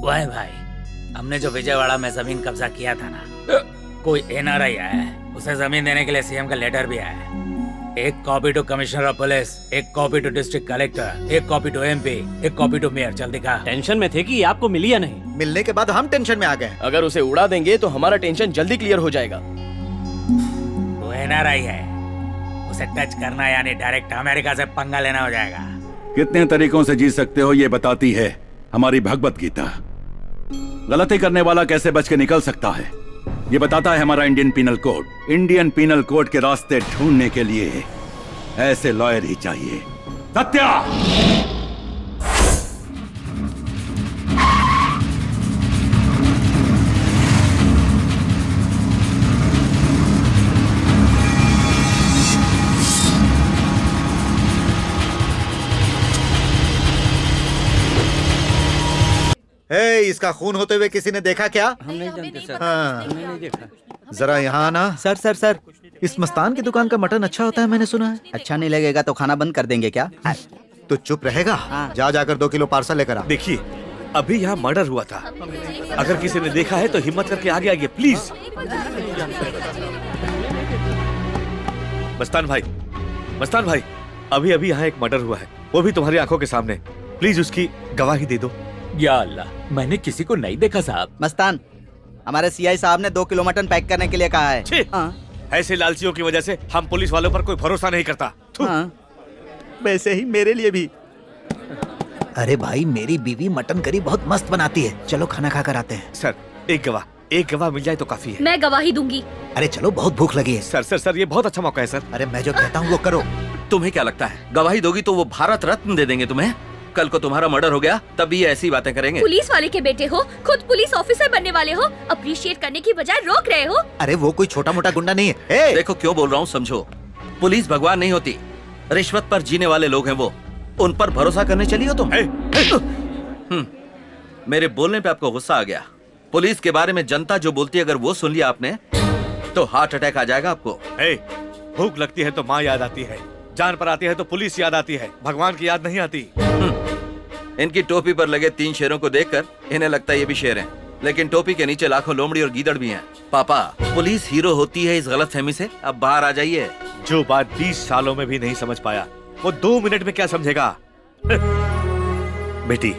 वाह भाई, हमने जो विजयवाड़ा में जमीन कब्जा किया था ना, कोई एनआरआई आया है, उसे जमीन देने के लिए सीएम का लेटर भी आया है। एक copy to commissioner of police, एक कॉपी टू डिस्ट्रिक्ट कलेक्टर, एक कॉपी टू एमपी, एक कॉपी टू मेयर। जल्दी दिखा। टेंशन में थे कि आपको मिली या नहीं। मिलने के बाद हम टेंशन में आ गए। अगर उसे उड़ा देंगे तो हमारा टेंशन जल्दी क्लियर हो जाएगा। वो एनआरआई है, उसे टच करना यानी डायरेक्ट अमेरिका से पंगा लेना हो जाएगा। कितने तरीकों से जी सकते हो ये बताती है हमारी भगवत गीता। गलती करने वाला कैसे बच के निकल सकता है ये बताता है हमारा Indian penal code. Indian penal code के रास्ते ढूंढने के लिए ऐसे लॉयर ही चाहिए। सत्या, हे, इसका खून होते हुए किसी ने देखा क्या? हम नहीं जानते सर। हाँ। हमने नहीं देखा। जरा यहाँ आना। सर सर सर, इस मस्तान की दुकान का मटन अच्छा होता है, मैंने सुना है। अच्छा नहीं लगेगा तो खाना बंद कर देंगे क्या? तो चुप रहेगा? जा जाकर 2 किलो पार्सल लेकर आ। देखिए, अभी यहाँ मर्डर हुआ था। अगर किसी ने देखा है तो हिम्मत करके आगे आइए प्लीज। मस्तान भाई, अभी अभी यहाँ एक मर्डर हुआ है, वो भी तुम्हारी आंखों के सामने। प्लीज उसकी गवाही दे दो। या अल्लाह, मैंने किसी को नहीं देखा साहब। मस्तान, हमारे सीआई साहब ने 2 किलो मटन पैक करने के लिए कहा है। छी! ऐसे लालचियों की वजह से हम पुलिस वालों पर कोई भरोसा नहीं करता। वैसे ही मेरे लिए भी। अरे भाई, मेरी बीवी मटन करी बहुत मस्त बनाती है, चलो खाना खा कर आते हैं। सर, एक गवाह मिल जाए तो काफी है। मैं गवाही दूंगी। अरे चलो, बहुत भूख लगी है। सर, ये बहुत अच्छा मौका है सर। अरे मैं जो कहता हूँ वो करो। तुम्हें क्या लगता है गवाही दोगी तो वो भारत रत्न दे देंगे तुम्हें? कल को तुम्हारा मर्डर हो गया तब भी ये ऐसी बातें करेंगे। पुलिस वाले के बेटे हो, खुद पुलिस ऑफिसर बनने वाले हो, अप्रिशिएट करने की बजाय रोक रहे हो। अरे वो कोई छोटा मोटा गुंडा नहीं है। देखो क्यों बोल रहा हूँ समझो। पुलिस भगवान नहीं होती, रिश्वत पर जीने वाले लोग हैं वो। उन पर भरोसा करने चली हो तुम? मेरे बोलने पे आपको गुस्सा आ गया। पुलिस के बारे में जनता जो बोलती है अगर वो सुन लिया आपने तो हार्ट अटैक आ जाएगा आपको। भूख लगती है तो माँ याद आती है, जान पर आती है तो पुलिस याद आती है, भगवान की याद नहीं आती। इनकी टोपी पर लगे 3 शेरों को देखकर इन्हें लगता है ये भी शेर हैं, लेकिन टोपी के नीचे लाखों लोमड़ी और गीदड़ भी हैं। पापा, पुलिस हीरो होती है इस गलतफहमी से अब बाहर आ जाइए। जो बात 20 सालों में भी नहीं समझ पाया वो 2 मिनट में क्या समझेगा? बेटी,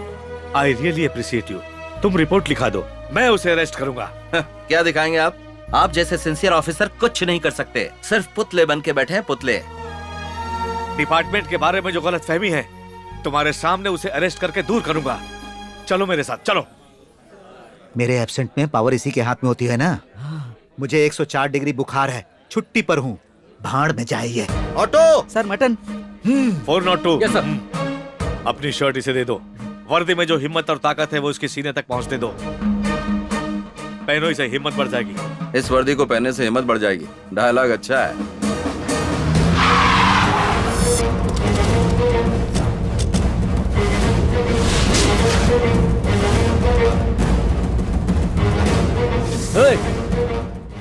आई रियली अप्रिशिएट यू। तुम रिपोर्ट लिखा दो, मैं उसे अरेस्ट करूंगा। क्या दिखाएंगे आप? आप जैसे सिंसियर ऑफिसर कुछ नहीं कर सकते, सिर्फ पुतले बन के बैठे हैं, पुतले। डिपार्टमेंट के बारे में जो गलतफहमी है तुम्हारे सामने उसे अरेस्ट करके दूर करूंगा। चलो मेरे साथ, चलो। मेरे एब्सेंट में पावर इसी के हाथ में होती है ना। मुझे 104 डिग्री बुखार है, छुट्टी पर हूँ, भाड़ में जाइए। Auto sir, mutton. 402। Yes sir. अपनी शर्ट इसे दे दो। वर्दी में जो हिम्मत और ताकत है वो उसके सीने तक पहुंचने दो। पहनो इसे, हिम्मत बढ़ जाएगी। इस वर्दी को पहनने से हिम्मत बढ़ जाएगी। डायलॉग अच्छा है।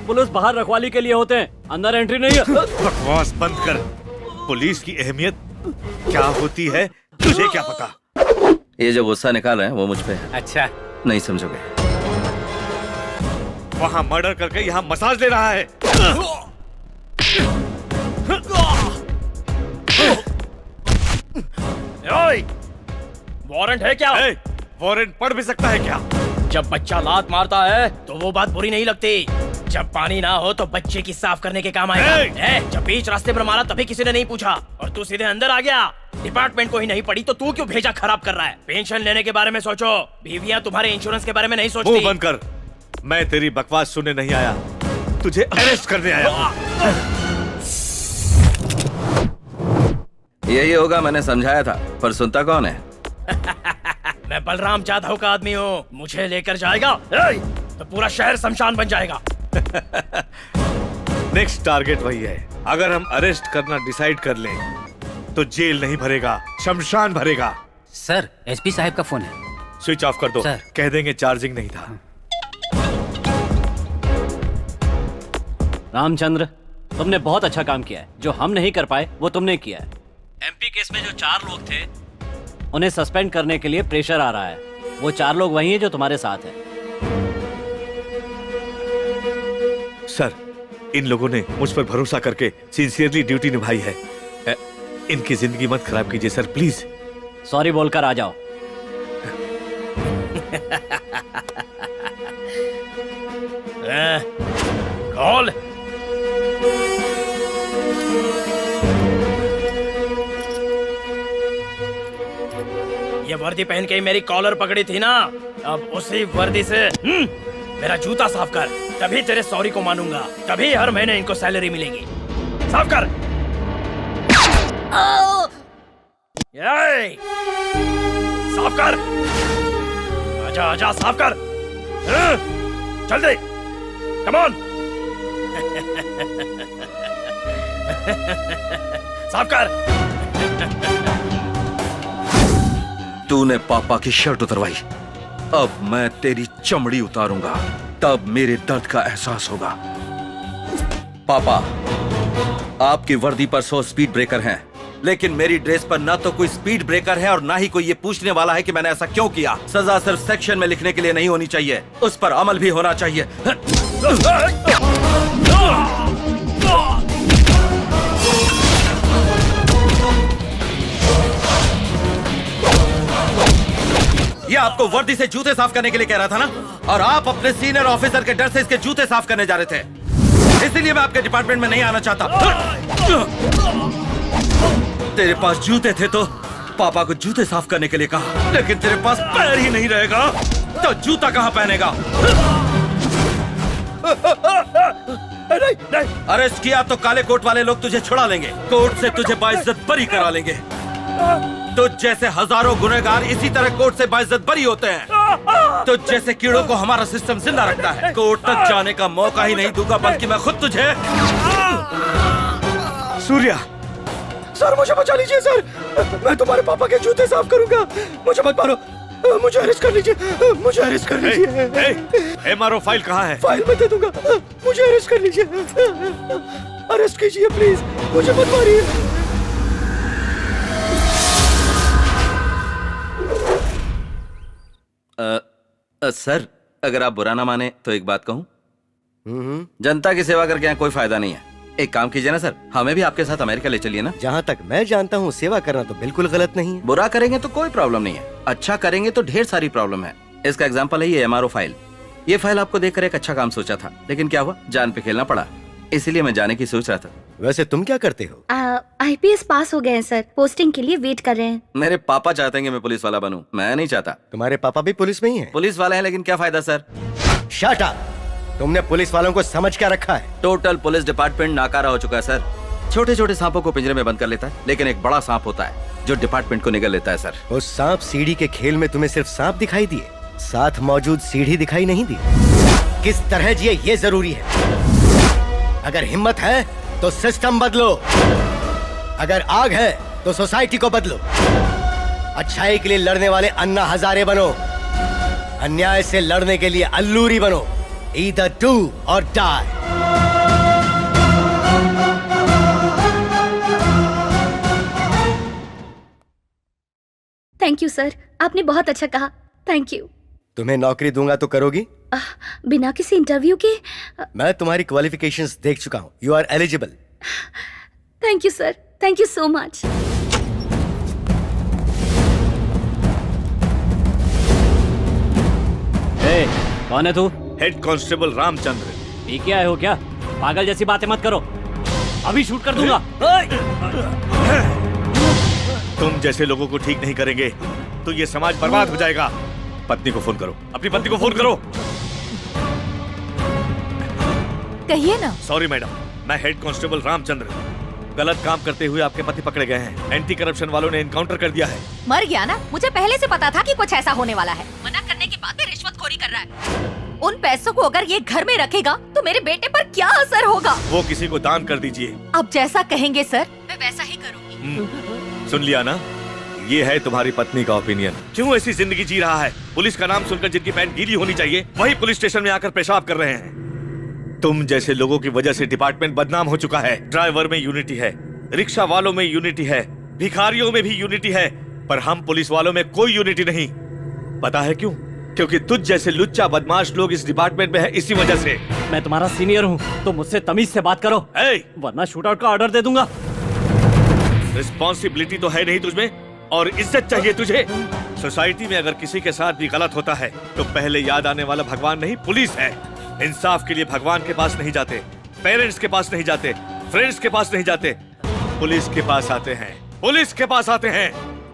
पुलिस बाहर रखवाली के लिए होते हैं, अंदर एंट्री नहीं है। बकवास बंद कर। पुलिस की अहमियत क्या होती है तुझे क्या पता? ये जो गुस्सा निकाल रहे हैं वो मुझ पे है। अच्छा, नहीं समझोगे। वहाँ मर्डर करके यहाँ मसाज ले रहा है। वारंट है क्या? वारंट पढ़ भी सकता है क्या? जब बच्चा लात मारता है तो वो बात बुरी नहीं लगती। जब पानी ना हो तो बच्चे की साफ करने के काम आएगा। जब बीच रास्ते पर मारा तभी किसी ने नहीं पूछा और तू सीधे अंदर आ गया। डिपार्टमेंट को ही नहीं पड़ी तो तू क्यों भेजा खराब कर रहा है? पेंशन लेने के बारे में सोचो, बीवियां तुम्हारे इंश्योरेंस के बारे में नहीं सोचती। मुंह बंद कर। मैं तेरी बकवास सुनने नहीं आया, तुझे अरेस्ट करने आया हूँ। यही होगा, मैंने समझाया था, पर सुनता कौन है? मैं बलराम जाधव का आदमी हूँ। मुझे लेकर जाएगा तो पूरा शहर शमशान बन जाएगा। नेक्स्ट टारगेट वही है। अगर हम अरेस्ट करना डिसाइड कर लें तो जेल नहीं भरेगा, शमशान भरेगा। सर, एसपी साहब का फोन है। स्विच ऑफ कर दो। सर। कह देंगे चार्जिंग नहीं था। रामचंद्र, तुमने बहुत अच्छा काम किया है। जो हम नहीं कर पाए वो तुमने किया है। एमपी केस में जो 4 लोग थे उन्हें सस्पेंड करने के लिए प्रेशर आ रहा है। वो 4 लोग वही हैं जो तुम्हारे साथ हैं। सर, इन लोगों ने मुझ पर भरोसा करके सिंसियरली ड्यूटी निभाई है। इनकी जिंदगी मत खराब कीजिए सर, प्लीज। सॉरी बोलकर आ जाओ। कॉल। ये वर्दी पहन के मेरी कॉलर पकड़ी थी ना, अब उसी वर्दी से मेरा जूता साफ कर, तभी तेरे सॉरी को मानूंगा। तभी हर महीने इनको सैलरी मिलेगी। साफ कर। ये साफ कर। आजा आजा, साफ कर। चल दे, कम ऑन। साफ कर। तूने पापा की शर्ट उतरवाई, अब मैं तेरी चमड़ी उतारूंगा, तब मेरे दर्द का एहसास होगा। पापा, आपकी वर्दी पर 100 स्पीड ब्रेकर हैं, लेकिन मेरी ड्रेस पर ना तो कोई स्पीड ब्रेकर है और ना ही कोई ये पूछने वाला है कि मैंने ऐसा क्यों किया। सजा सिर्फ सेक्शन में लिखने के लिए नहीं होनी चाहिए, उस पर अमल भी होना चाहिए। ये आपको वर्दी से जूते साफ करने के लिए कह रहा था ना, और आप अपने सीनियर ऑफिसर के डर से इसके जूते साफ करने जा रहे थे। इसीलिए मैं आपके डिपार्टमेंट में नहीं आना चाहता। तेरे पास जूते थे तो पापा को जूते साफ करने के लिए कहा, लेकिन तेरे पास पैर ही नहीं रहेगा तो जूता कहाँ पहनेगा? अरेस्ट किया तो काले कोट वाले लोग तुझे छुड़ा लेंगे, कोर्ट से तुझे बाइज्जत बरी करा लेंगे। तो जैसे हजारों गुनहगार इसी तरह कोर्ट से बाइज्जत बरी होते हैं, तो जैसे कीड़ों को हमारा सिस्टम जिंदा रखता है। कोर्ट तक जाने का मौका ही नहीं दूंगा, बल्कि मैं खुद तुझे। सूर्या, सर मुझे बचा लीजिए सर, मैं तुम्हारे पापा के जूते साफ करूंगा। मुझे मत मारो, मुझे अरेस्ट कर लीजिए, मुझे अरेस्ट कर लीजिए। MRO फाइल कहाँ है? फाइल मैं दे दूंगा, मुझे अरेस्ट कर लीजिए। अरेस्ट कीजिए प्लीज, मुझे मत मारिए। सर, अगर आप बुरा ना माने तो एक बात कहूं? जनता की सेवा करके यहाँ कोई फायदा नहीं है। एक काम कीजिए ना सर, हमें भी आपके साथ अमेरिका ले चलिए ना। जहाँ तक मैं जानता हूँ सेवा करना तो बिल्कुल गलत नहीं है। बुरा करेंगे तो कोई प्रॉब्लम नहीं है, अच्छा करेंगे तो ढेर सारी प्रॉब्लम है। इसका एग्जांपल है ये MRO फाइल। ये फाइल आपको देखकर एक अच्छा काम सोचा था, लेकिन क्या हुआ, जान पे खेलना पड़ा। इसीलिए मैं जाने की सोच रहा था। वैसे तुम क्या करते हो? IPS पास हो गए हैं सर, पोस्टिंग के लिए वेट कर रहे हैं। मेरे पापा चाहते हैं कि मैं पुलिस वाला बनूं, मैं नहीं चाहता। तुम्हारे पापा भी पुलिस में ही हैं? पुलिस वाले हैं, लेकिन क्या फायदा सर? Shut up! तुमने पुलिस वालों को समझ क्या रखा है? टोटल पुलिस डिपार्टमेंट नाकारा हो चुका है सर। छोटे छोटे सांपों को पिंजरे में बंद कर लेता है, लेकिन एक बड़ा सांप होता है जो डिपार्टमेंट को निगल लेता है सर। उस सांप सीढ़ी के खेल में तुम्हें सिर्फ सांप दिखाई दिए, साथ मौजूद सीढ़ी दिखाई नहीं दी। किस तरह जिए ये जरूरी है। अगर हिम्मत है तो सिस्टम बदलो, अगर आग है तो सोसाइटी को बदलो। अच्छाई के लिए लड़ने वाले अन्ना हजारे बनो, अन्याय से लड़ने के लिए अल्लूरी बनो। Either do or die. Thank you sir, आपने बहुत अच्छा कहा। Thank you. तुम्हें नौकरी दूंगा तो करोगी? बिना किसी इंटरव्यू के? मैं तुम्हारी क्वालिफिकेशंस देख चुका हूँ, you are eligible. Thank you sir, thank you so much. कौन है तू? Head constable Ramchandra. पी के आए हो क्या? पागल जैसी बातें मत करो, अभी शूट कर दूंगा। तुम जैसे लोगों को ठीक नहीं करेंगे तो ये समाज बर्बाद हो जाएगा। पत्नी को फोन करो, अपनी पत्नी को फोन करो। कहिए ना। सॉरी मैडम, मैं हेड कांस्टेबल रामचंद्र। गलत काम करते हुए आपके पति पकड़े गए हैं। एंटी करप्शन वालों ने एनकाउंटर कर दिया है। मर गया ना, मुझे पहले से पता था कि कुछ ऐसा होने वाला है। मना करने के बाद भी रिश्वतखोरी कर रहा है। उन पैसों को अगर ये घर में रखेगा तो मेरे बेटे पर क्या असर होगा? वो किसी को दान कर दीजिए। अब जैसा कहेंगे सर, मैं वैसा ही करूंगी। सुन लिया ना, ये है तुम्हारी पत्नी का ओपिनियन। क्यों ऐसी जिंदगी जी रहा है? पुलिस का नाम सुनकर जिनकी पैंट गीली होनी चाहिए वही पुलिस स्टेशन में आकर पेशाब कर रहे हैं। तुम जैसे लोगों की वजह से डिपार्टमेंट बदनाम हो चुका है। ड्राइवर में यूनिटी है, रिक्शा वालों में यूनिटी है, भिखारियों में भी यूनिटी है, पर हम पुलिस वालों में कोई यूनिटी नहीं। पता है क्यों? क्योंकि तुझ जैसे लुच्चा बदमाश लोग इस डिपार्टमेंट में है, इसी वजह से। मैं तुम्हारा सीनियर हूँ तो मुझसे तमीज से बात करो, वरना शूटआउट का ऑर्डर दे दूंगा। रिस्पॉन्सिबिलिटी तो है नहीं तुझमें, और इज्जत चाहिए तुझे। सोसाइटी में अगर किसी के साथ भी गलत होता है तो पहले याद आने वाला भगवान नहीं, पुलिस है। इंसाफ के लिए भगवान के पास नहीं जाते, पेरेंट्स के पास नहीं जाते, फ्रेंड्स के पास नहीं जाते, पुलिस के पास आते हैं। पुलिस के पास आते हैं।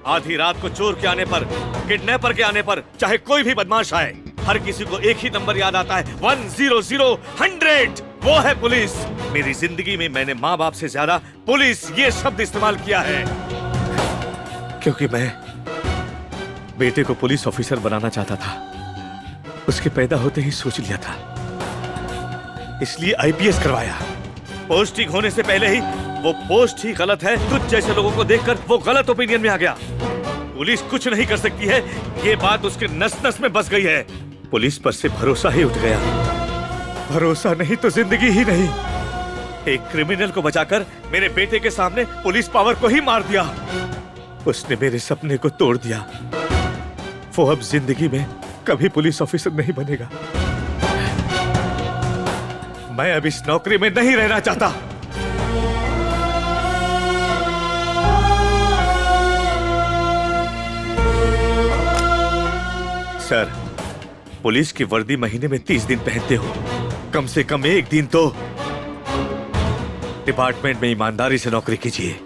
आधी रात को चोर के आने पर, किडनैपर के आने पर, चाहे कोई भी बदमाश आए, हर किसी को एक ही नंबर याद आता है, 100-100। वो है पुलिस। मेरी जिंदगी में मैंने माँ बाप से ज्यादा पुलिस ये शब्द इस्तेमाल किया है, क्योंकि मैं बेटे को पुलिस ऑफिसर बनाना चाहता था। उसके पैदा होते ही सोच लिया था, इसलिए आईपीएस करवाया। पोस्टिंग होने से पहले ही वो पोस्ट ही गलत है। तुझ जैसे लोगों को देखकर वो गलत ओपिनियन में आ गया। पुलिस कुछ नहीं कर सकती है, ये बात उसके नस नस में बस गई है। पुलिस पर से भरोसा ही उठ गया। भरोसा नहीं तो जिंदगी ही नहीं। एक क्रिमिनल को बचाकर मेरे बेटे के सामने पुलिस पावर को ही मार दिया। उसने मेरे सपने को तोड़ दिया। वो अब जिंदगी में कभी पुलिस ऑफिसर नहीं बनेगा। मैं अब इस नौकरी में नहीं रहना चाहता। सर, पुलिस की वर्दी महीने में 30 दिन पहनते हो, कम से कम एक दिन तो डिपार्टमेंट में ईमानदारी से नौकरी कीजिए।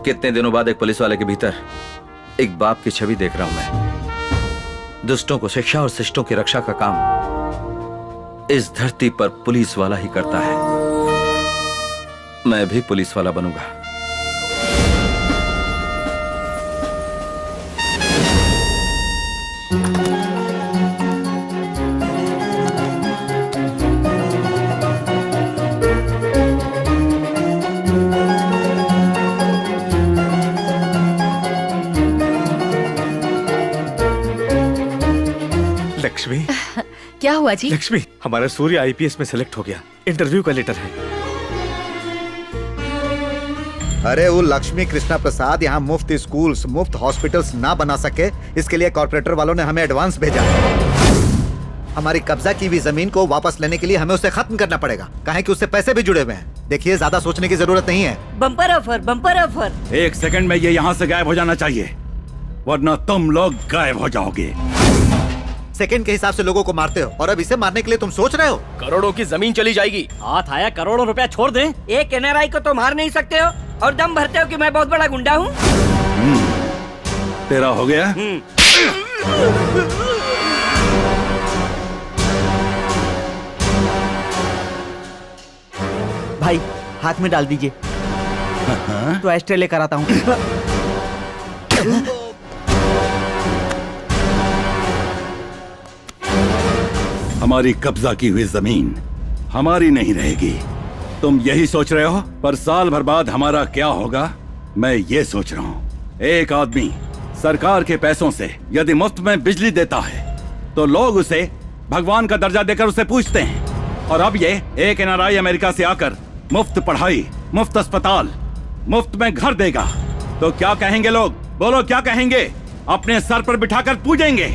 कितने दिनों बाद एक पुलिस वाले के भीतर एक बाप की छवि देख रहा हूं मैं। दुष्टों को शिक्षा और शिष्टों की रक्षा का काम इस धरती पर पुलिस वाला ही करता है। मैं भी पुलिस वाला बनूंगा। लक्ष्मी। क्या हुआ जी? लक्ष्मी, हमारा सूर्य आईपीएस में सिलेक्ट हो गया। इंटरव्यू का लेटर है। अरे वो लक्ष्मी कृष्णा प्रसाद यहाँ मुफ्त स्कूल्स, मुफ्त हॉस्पिटल्स ना बना सके, इसके लिए कॉर्पोरेटर वालों ने हमें एडवांस भेजा। हमारी कब्जा की हुई जमीन को वापस लेने के लिए हमें उसे खत्म करना पड़ेगा, काहे कि उससे पैसे भी जुड़े हुए हैं। देखिए, ज्यादा सोचने की जरूरत नहीं है। Bumper offer, bumper offer. एक सेकंड में ये यहाँ से गायब हो जाना चाहिए, वरना तुम लोग गायब हो जाओगे। सेकंड के हिसाब से लोगों को मारते हो और अब इसे मारने के लिए तुम सोच रहे हो? करोड़ों की जमीन चली जाएगी। हाथ आया करोड़ों रुपया छोड़ दे। एक एनआरआई को तो मार नहीं सकते हो और दम भरते हो कि मैं बहुत बड़ा गुंडा हूँ। तेरा हो गया? भाई हाथ में डाल दीजिए, तो एस्ट्रे लेकर आता हूँ। हमारी कब्जा की हुई जमीन हमारी नहीं रहेगी, तुम यही सोच रहे हो? पर साल भर बाद हमारा क्या होगा, मैं ये सोच रहा हूँ। एक आदमी सरकार के पैसों से यदि मुफ्त में बिजली देता है तो लोग उसे भगवान का दर्जा देकर उसे पूजते हैं। और अब ये एक एनआरआई अमेरिका से आकर मुफ्त पढ़ाई, मुफ्त अस्पताल, मुफ्त में घर देगा तो क्या कहेंगे लोग? बोलो क्या कहेंगे? अपने सर पर बिठाकर पूजेंगे।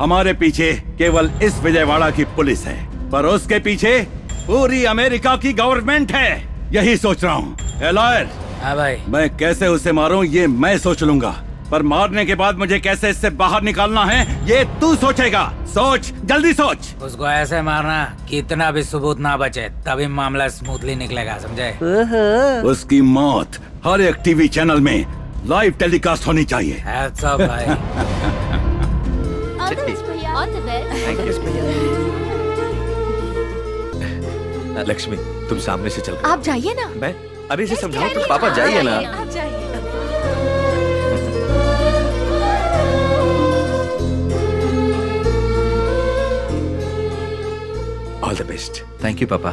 हमारे पीछे केवल इस विजयवाड़ा की पुलिस है, पर उसके पीछे पूरी अमेरिका की गवर्नमेंट है। यही सोच रहा हूँ। ए लॉयर, हाँ भाई। मैं कैसे उसे मारूं ये मैं सोच लूंगा, पर मारने के बाद मुझे कैसे इससे बाहर निकालना है ये तू सोचेगा। सोच, जल्दी सोच। उसको ऐसे मारना कि इतना भी सबूत ना बचे, तभी मामला स्मूथली निकलेगा, समझे? उसकी मौत हर एक टीवी चैनल में लाइव टेलीकास्ट होनी चाहिए। Hats off, भाई। लक्ष्मी, तुम सामने से चल। आप जाइए ना। मैं अभी से समझाऊं तो? पापा जाइए ना। आप जाइए। All the best. Thank you पापा।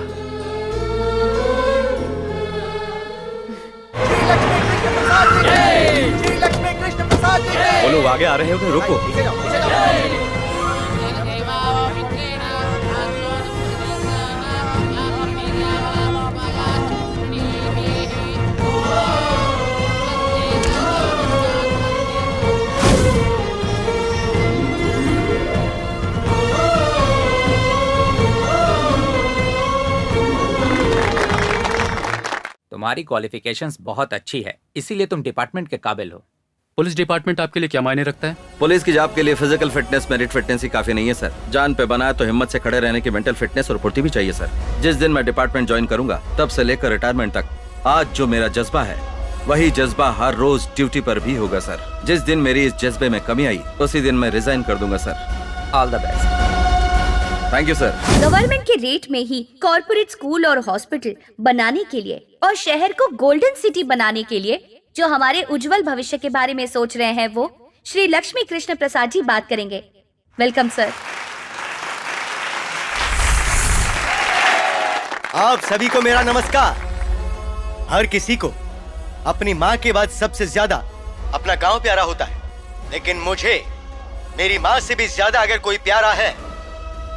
वो लोग आगे आ रहे हो, रुको। तुम्हारी क्वालिफिकेशंस बहुत अच्छी है, इसीलिए तुम डिपार्टमेंट के काबिल हो। पुलिस डिपार्टमेंट आपके लिए क्या मायने रखता है? पुलिस की जॉब के लिए फिजिकल फिटनेस, मेरिट फिटनेस ही काफी नहीं है सर। जान पे बना है तो हिम्मत से खड़े रहने की मेंटल फिटनेस और फुर्ती भी चाहिए सर। जिस दिन मैं डिपार्टमेंट ज्वाइन करूंगा तब से लेकर रिटायरमेंट तक आज जो मेरा जज्बा है वही जज्बा हर रोज ड्यूटी पर भी होगा सर। जिस दिन मेरी इस जज्बे में कमी आई उसी दिन मैं रिजाइन कर दूंगा sir. All the best. Thank you sir. Government के रेट में ही कॉर्पोरेट स्कूल और हॉस्पिटल बनाने के लिए और शहर को गोल्डन सिटी बनाने के लिए जो हमारे उज्जवल भविष्य के बारे में सोच रहे हैं वो श्री लक्ष्मी कृष्ण प्रसाद जी बात करेंगे। Welcome sir. आप सभी को मेरा नमस्कार। हर किसी को अपनी माँ के बाद सबसे ज्यादा अपना गांव प्यारा होता है, लेकिन मुझे मेरी माँ से भी ज्यादा अगर कोई प्यारा है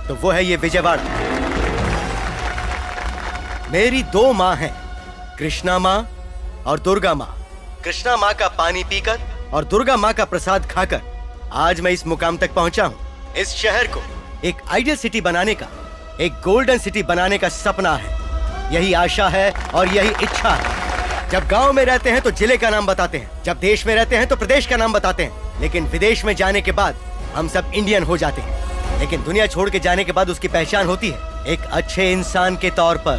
तो वो है ये विजयवाड़ा। मेरी दो माँ हैं, कृष्णा माँ और दुर्गा माँ। कृष्णा माँ का पानी पीकर और दुर्गा माँ का प्रसाद खाकर आज मैं इस मुकाम तक पहुंचा हूँ। इस शहर को एक आइडियल सिटी बनाने का, एक गोल्डन सिटी बनाने का सपना है। यही आशा है और यही इच्छा है। जब गांव में रहते हैं तो जिले का नाम बताते हैं, जब देश में रहते हैं तो प्रदेश का नाम बताते हैं, लेकिन विदेश में जाने के बाद हम सब इंडियन हो जाते हैं। लेकिन दुनिया छोड़ के जाने के बाद उसकी पहचान होती है एक अच्छे इंसान के तौर पर,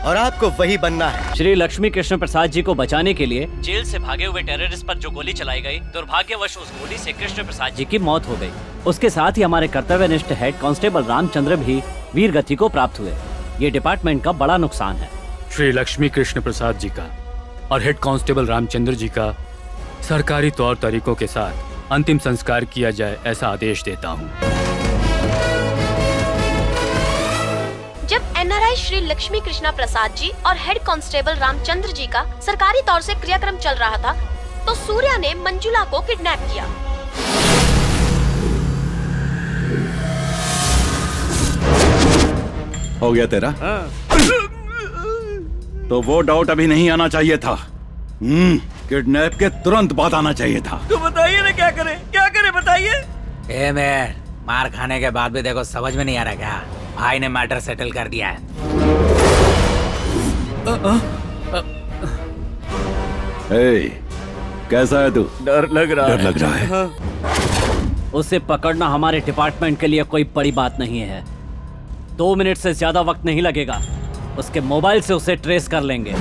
और आपको वही बनना है। श्री लक्ष्मी कृष्ण प्रसाद जी को बचाने के लिए जेल से भागे हुए टेररिस्ट पर जो गोली चलाई गई, दुर्भाग्यवश उस गोली से कृष्ण प्रसाद जी की मौत हो गई। उसके साथ ही हमारे कर्तव्यनिष्ठ हेड कांस्टेबल रामचंद्र भी वीर गति को प्राप्त हुए। ये डिपार्टमेंट का बड़ा नुकसान है। श्री लक्ष्मी कृष्ण प्रसाद जी का और हेड कांस्टेबल रामचंद्र जी का सरकारी तौर तरीकों के साथ अंतिम संस्कार किया जाए, ऐसा आदेश देता हूँ। जब एनआरआई श्री लक्ष्मी कृष्णा प्रसाद जी और हेड कांस्टेबल रामचंद्र जी का सरकारी तौर से क्रियाक्रम चल रहा था तो सूर्या ने मंजुला को किडनैप किया। हो गया तेरा? तो वो डाउट अभी नहीं आना चाहिए था। किडनैप के तुरंत बाद आना चाहिए था। तो बताइए ना क्या करें बताइए। ए मेयर, मार खाने के बाद भी देखो समझ में नहीं आ रहा क्या? भाई ने मैटर सेटल कर दिया है। कैसा है तू? डर लग रहा है। उसे पकड़ना हमारे डिपार्टमेंट के लिए कोई बड़ी बात नहीं है। 2 मिनट से ज्यादा वक्त नहीं लगेगा। उसके मोबाइल से उसे ट्रेस कर लेंगे।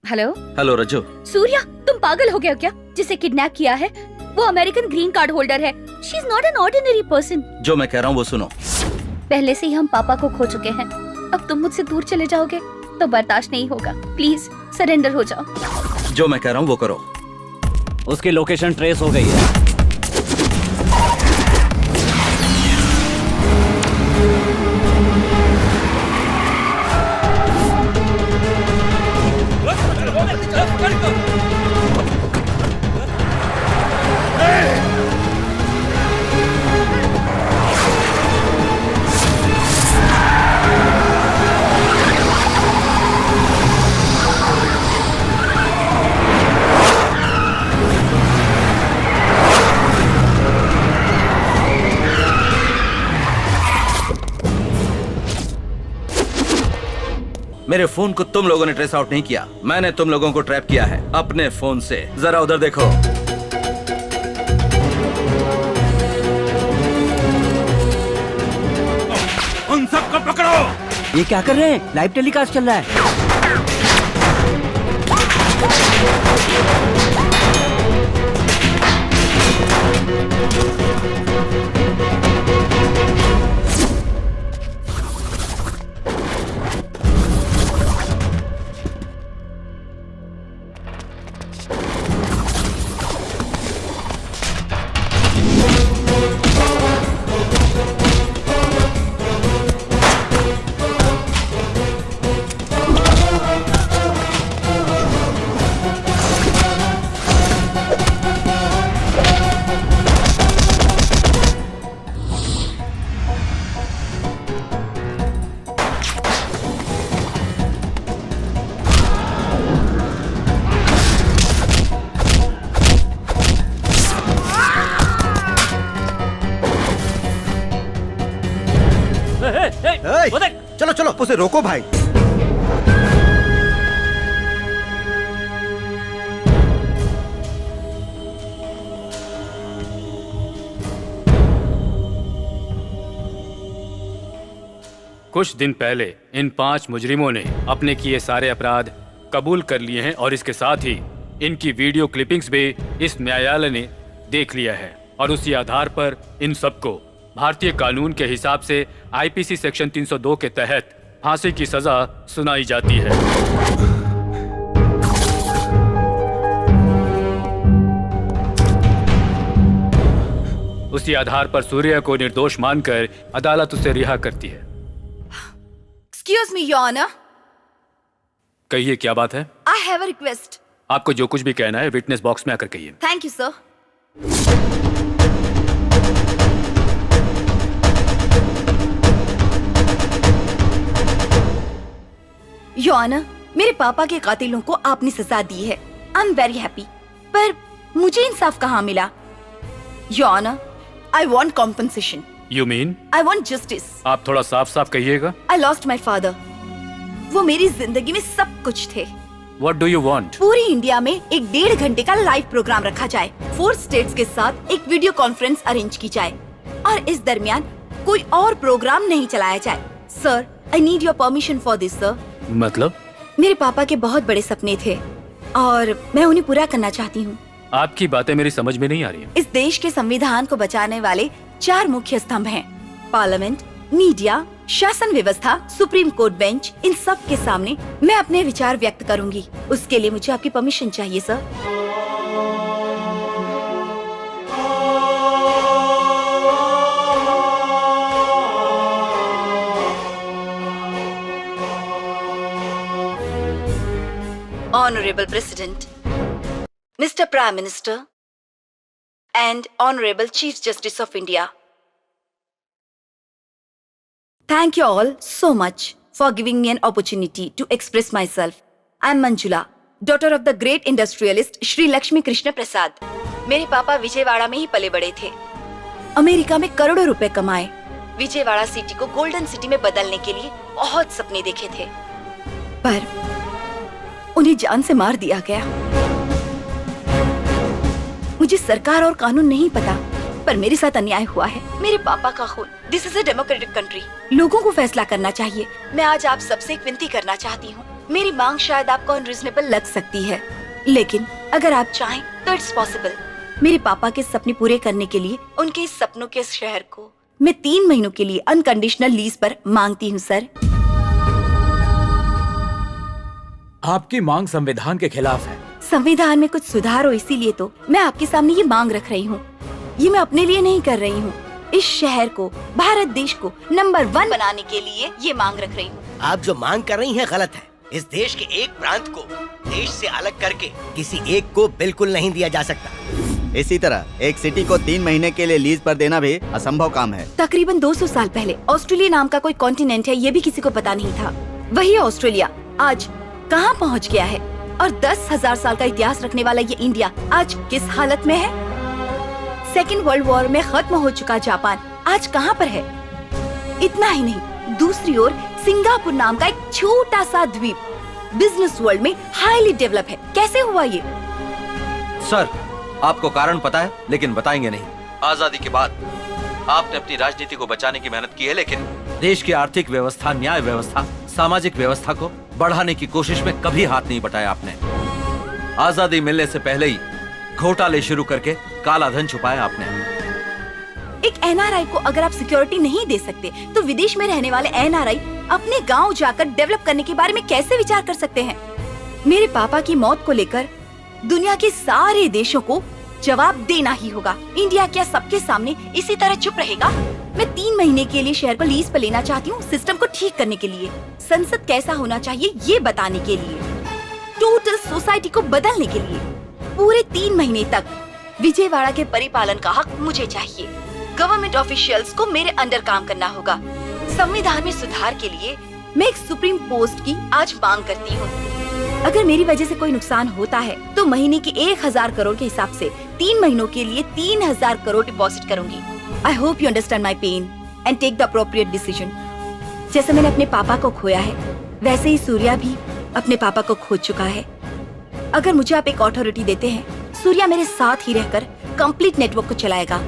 हेलो हेलो रज्जू। सूर्या, तुम पागल हो गए हो क्या? जिसे किडनैप किया है वो अमेरिकन ग्रीन कार्ड होल्डर है। She is not an ordinary person. जो मैं कह रहा हूँ वो सुनो। पहले से ही हम पापा को खो चुके हैं, अब तुम मुझसे दूर चले जाओगे तो बर्दाश्त नहीं होगा। प्लीज सरेंडर हो जाओ। जो मैं कह रहा हूँ वो करो। उसकी लोकेशन ट्रेस हो गई है। मेरे फोन को तुम लोगों ने ट्रेस आउट नहीं किया, मैंने तुम लोगों को ट्रैप किया है अपने फोन से। जरा उधर देखो। उन सबको पकड़ो। ये क्या कर रहे हैं? लाइव टेलीकास्ट चल रहा है। चलो चलो उसे रोको भाई। कुछ दिन पहले इन 5 मुजरिमों ने अपने किए सारे अपराध कबूल कर लिए हैं और इसके साथ ही इनकी वीडियो क्लिपिंग्स भी इस न्यायालय ने देख लिया है और उसी आधार पर इन सबको भारतीय कानून के हिसाब से आईपीसी सेक्शन 302 के तहत फांसी की सजा सुनाई जाती है। उसी आधार पर सूर्य को निर्दोष मानकर अदालत उसे रिहा करती है। Excuse me, Your Honor. कहिए क्या बात है? I have a request. आपको जो कुछ भी कहना है विटनेस बॉक्स में आकर कहिए। Thank you, sir. Your Honor, मेरे पापा के कातिलों को आपने सजा दी है। I am very happy. पर मुझे इंसाफ कहाँ मिला? Your Honor, I want compensation. You mean? I want justice. आप थोड़ा साफ साफ कहिएगा। I lost my father. वो मेरी जिंदगी में सब कुछ थे। What do you want? पूरी इंडिया में एक 1.5 घंटे का लाइव प्रोग्राम रखा जाए, 4 स्टेट्स के साथ एक वीडियो कॉन्फ्रेंस अरेंज की जाए और इस दरमियान कोई और प्रोग्राम नहीं चलाया जाए। Sir, I need your permission for this, sir. मतलब? मेरे पापा के बहुत बड़े सपने थे और मैं उन्हें पूरा करना चाहती हूँ। आपकी बातें मेरी समझ में नहीं आ रही हैं। इस देश के संविधान को बचाने वाले 4 मुख्य स्तंभ हैं: पार्लियामेंट, मीडिया, शासन व्यवस्था, सुप्रीम कोर्ट बेंच। इन सब के सामने मैं अपने विचार व्यक्त करूंगी। उसके लिए मुझे आपकी परमिशन चाहिए sir. Honorable President, Mr. Prime Minister, and Honorable Chief Justice of India. Thank you all so much for giving me an opportunity to express myself. I am Manjula, daughter of the great industrialist Shri Lakshmi Krishna Prasad. मेरे पापा विजयवाड़ा में ही पले बड़े थे। अमेरिका में करोड़ों रुपए कमाए। विजयवाड़ा सिटी को गोल्डन सिटी में बदलने के लिए बहुत सपने देखे थे, पर उन्हें जान से मार दिया गया। मुझे सरकार और कानून नहीं पता, पर मेरे साथ अन्याय हुआ है। मेरे पापा का खून। This is a democratic country. लोगों को फैसला करना चाहिए। मैं आज आप सबसे एक विनती करना चाहती हूँ। मेरी मांग शायद आपको अनरीजनेबल लग सकती है, लेकिन अगर आप चाहें तो इट्स पॉसिबल। मेरे पापा के सपने पूरे करने के लिए उनके इस सपनों के शहर को मैं 3 महीनों के लिए अनकंडीशनल लीज पर मांगती हूँ सर। आपकी मांग संविधान के खिलाफ है। संविधान में कुछ सुधार हो, इसीलिए तो मैं आपके सामने ये मांग रख रही हूँ। ये मैं अपने लिए नहीं कर रही हूँ, इस शहर को, भारत देश को नंबर 1 बनाने के लिए ये मांग रख रही हूँ। आप जो मांग कर रही हैं गलत है। इस देश के एक प्रांत को देश से अलग करके किसी एक को बिल्कुल नहीं दिया जा सकता। इसी तरह एक सिटी को 3 महीने के लिए लीज पर देना भी असंभव काम है। तकरीबन 200 साल पहले ऑस्ट्रेलिया नाम का कोई कॉन्टिनेंट है, ये भी किसी को पता नहीं था। वही ऑस्ट्रेलिया आज कहाँ पहुँच गया है, और 10,000 साल का इतिहास रखने वाला ये इंडिया आज किस हालत में है। सेकेंड वर्ल्ड वॉर में खत्म हो चुका जापान आज कहाँ पर है। इतना ही नहीं, दूसरी ओर सिंगापुर नाम का एक छोटा सा द्वीप बिजनेस वर्ल्ड में हाईली डेवलप है। कैसे हुआ ये? सर, आपको कारण पता है लेकिन बताएंगे नहीं। आजादी के बाद आपने अपनी राजनीति को बचाने की मेहनत की है, लेकिन देश की आर्थिक व्यवस्था, न्याय व्यवस्था, सामाजिक व्यवस्था को बढ़ाने की कोशिश में कभी हाथ नहीं बटाया आपने। आजादी मिलने से पहले ही घोटाले शुरू करके काला धन छुपाया आपने। एक एनआरआई को अगर आप सिक्योरिटी नहीं दे सकते तो विदेश में रहने वाले एनआरआई अपने गांव जाकर डेवलप करने के बारे में कैसे विचार कर सकते हैं? मेरे पापा की मौत को लेकर दुनिया के सारे देशों को जवाब देना ही होगा। इंडिया क्या सबके सामने इसी तरह चुप रहेगा? मैं 3 महीने के लिए शहर को लीज पर लेना चाहती हूँ, सिस्टम को ठीक करने के लिए, संसद कैसा होना चाहिए ये बताने के लिए, टोटल सोसाइटी को बदलने के लिए। पूरे 3 महीने तक विजयवाड़ा के परिपालन का हक मुझे चाहिए। गवर्नमेंट ऑफिशियल्स को मेरे अंडर काम करना होगा। संविधान में सुधार के लिए मैं एक सुप्रीम पोस्ट की आज मांग करती हूँ। अगर मेरी वजह से कोई नुकसान होता है तो महीने की 1000 करोड़ के हिसाब से 3 महीनों के लिए 3000 करोड़ डिपॉजिट करूंगी। I hope you understand my pain and take the appropriate decision. जैसे मैंने अपने पापा को खोया है, वैसे ही सूर्या भी अपने पापा को खो चुका है। अगर मुझे आप एक अथॉरिटी देते हैं, सूर्या मेरे साथ ही रहकर कंप्लीट नेटवर्क को चलाएगा।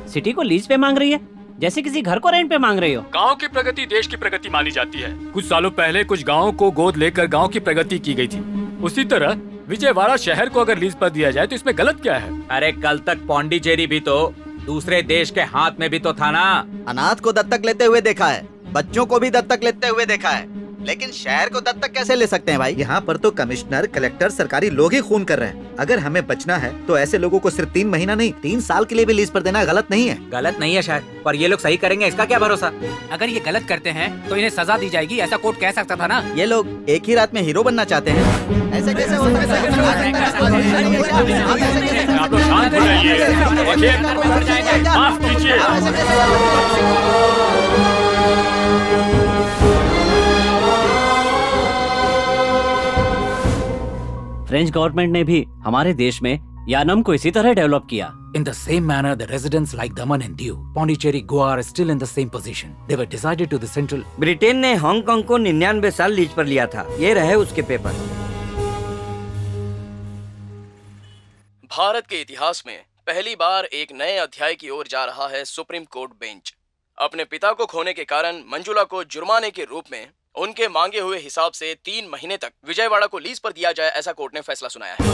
सिटी को लीज पे मांग रही है जैसे किसी घर को रेंट पे मांग रही हो। गांव की प्रगति देश की प्रगति मानी जाती है। कुछ सालों पहले कुछ गांवों को गोद लेकर गांव की प्रगति की गई थी। उसी तरह विजयवाड़ा शहर को अगर लीज पर दिया जाए तो इसमें गलत क्या है? अरे कल तक पौंडीचेरी भी तो दूसरे देश के हाथ में भी तो था ना। अनाथ को दत्तक लेते हुए देखा है, बच्चों को भी दत्तक लेते हुए देखा है, लेकिन शहर को दत्तक कैसे ले सकते हैं भाई? यहाँ पर तो कमिश्नर, कलेक्टर, सरकारी लोग ही खून कर रहे हैं। अगर हमें बचना है तो ऐसे लोगों को सिर्फ 3 महीना नहीं 3 साल के लिए भी लीज पर देना गलत नहीं है। गलत नहीं है शायद, पर ये लोग सही करेंगे इसका क्या भरोसा? अगर ये गलत करते हैं तो इन्हें सजा दी जाएगी, ऐसा कोर्ट कह सकता था ना। ये लोग एक ही रात में हीरो बनना चाहते हैं। ऐसे कैसे हो सकता है? आप लोग शांत हो जाइए। माफ कीजिए। फ्रेंच गवर्नमेंट ने भी हमारे देश में यानम को इसी तरह डेवलप किया। In the same manner, the residents like Daman and Diu, Pondicherry, Goa are still in the same position. They were decided to the central. Britain ने हांगकांग को 99 साल लीज पर लिया था। ये रहे उसके पेपर। भारत के इतिहास में पहली बार एक नए अध्याय की ओर जा रहा है सुप्रीम कोर्ट बेंच। अपने पिता को खोने के कारण मंजुला को जुर्माने के रूप में उनके मांगे हुए हिसाब से 3 महीने तक विजयवाड़ा को लीज पर दिया जाए, ऐसा कोर्ट ने फैसला सुनाया है।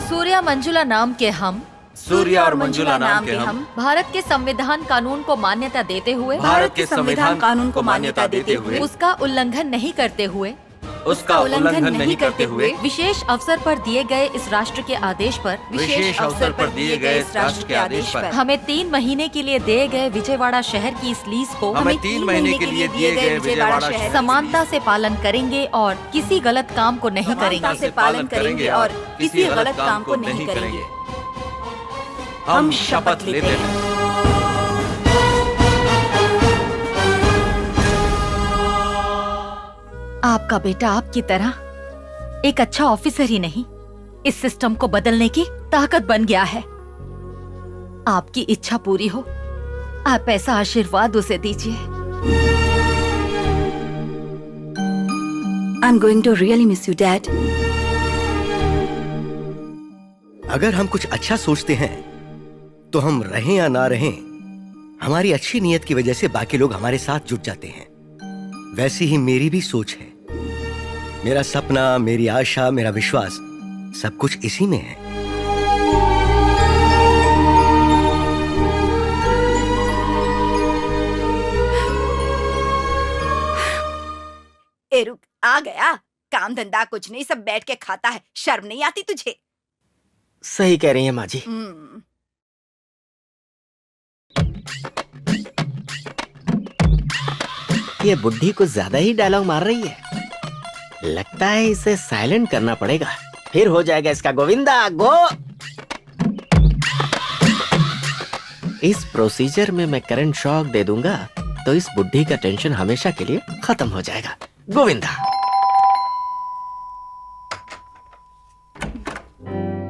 सूर्या मंजुला नाम के हम सूर्या और मंजुला नाम के हम भारत के संविधान कानून को मान्यता देते हुए भारत के संविधान कानून को मान्यता देते हुए उसका उल्लंघन नहीं करते हुए उसका उल्लंघन नहीं करते हुए विशेष अवसर पर दिए गए इस राष्ट्र के आदेश पर विशेष अवसर पर दिए गए इस राष्ट्र के आदेश पर हमें 3 महीने के लिए दिए गए विजयवाड़ा शहर की इस लीज को हमें 3 महीने के लिए दिए गए विजयवाड़ा शहर समानता से पालन करेंगे और किसी गलत काम को नहीं करेंगे। पालन करेंगे और किसी गलत काम को नहीं करेंगे। हम शपथ लेते हैं। आपका बेटा आपकी तरह एक अच्छा ऑफिसर ही नहीं, इस सिस्टम को बदलने की ताकत बन गया है। आपकी इच्छा पूरी हो, आप ऐसा आशीर्वाद उसे दीजिए। I'm going to really miss you, Dad. अगर हम कुछ अच्छा सोचते हैं तो हम रहें या ना रहें, हमारी अच्छी नीयत की वजह से बाकी लोग हमारे साथ जुट जाते हैं। वैसी ही मेरी भी सोच है। मेरा सपना, मेरी आशा, मेरा विश्वास सब कुछ इसी में है। ए रुक, आ गया। काम धंधा कुछ नहीं, सब बैठ के खाता है। शर्म नहीं आती तुझे? सही कह रही है माँ जी। ये बुढ़ी कुछ ज्यादा ही डायलॉग मार रही है। लगता है इसे साइलेंट करना पड़ेगा। फिर हो जाएगा इसका गोविंदा गो। इस प्रोसीजर में मैं करंट शॉक दे दूंगा तो इस बुढ़ी का टेंशन हमेशा के लिए खत्म हो जाएगा। गोविंदा।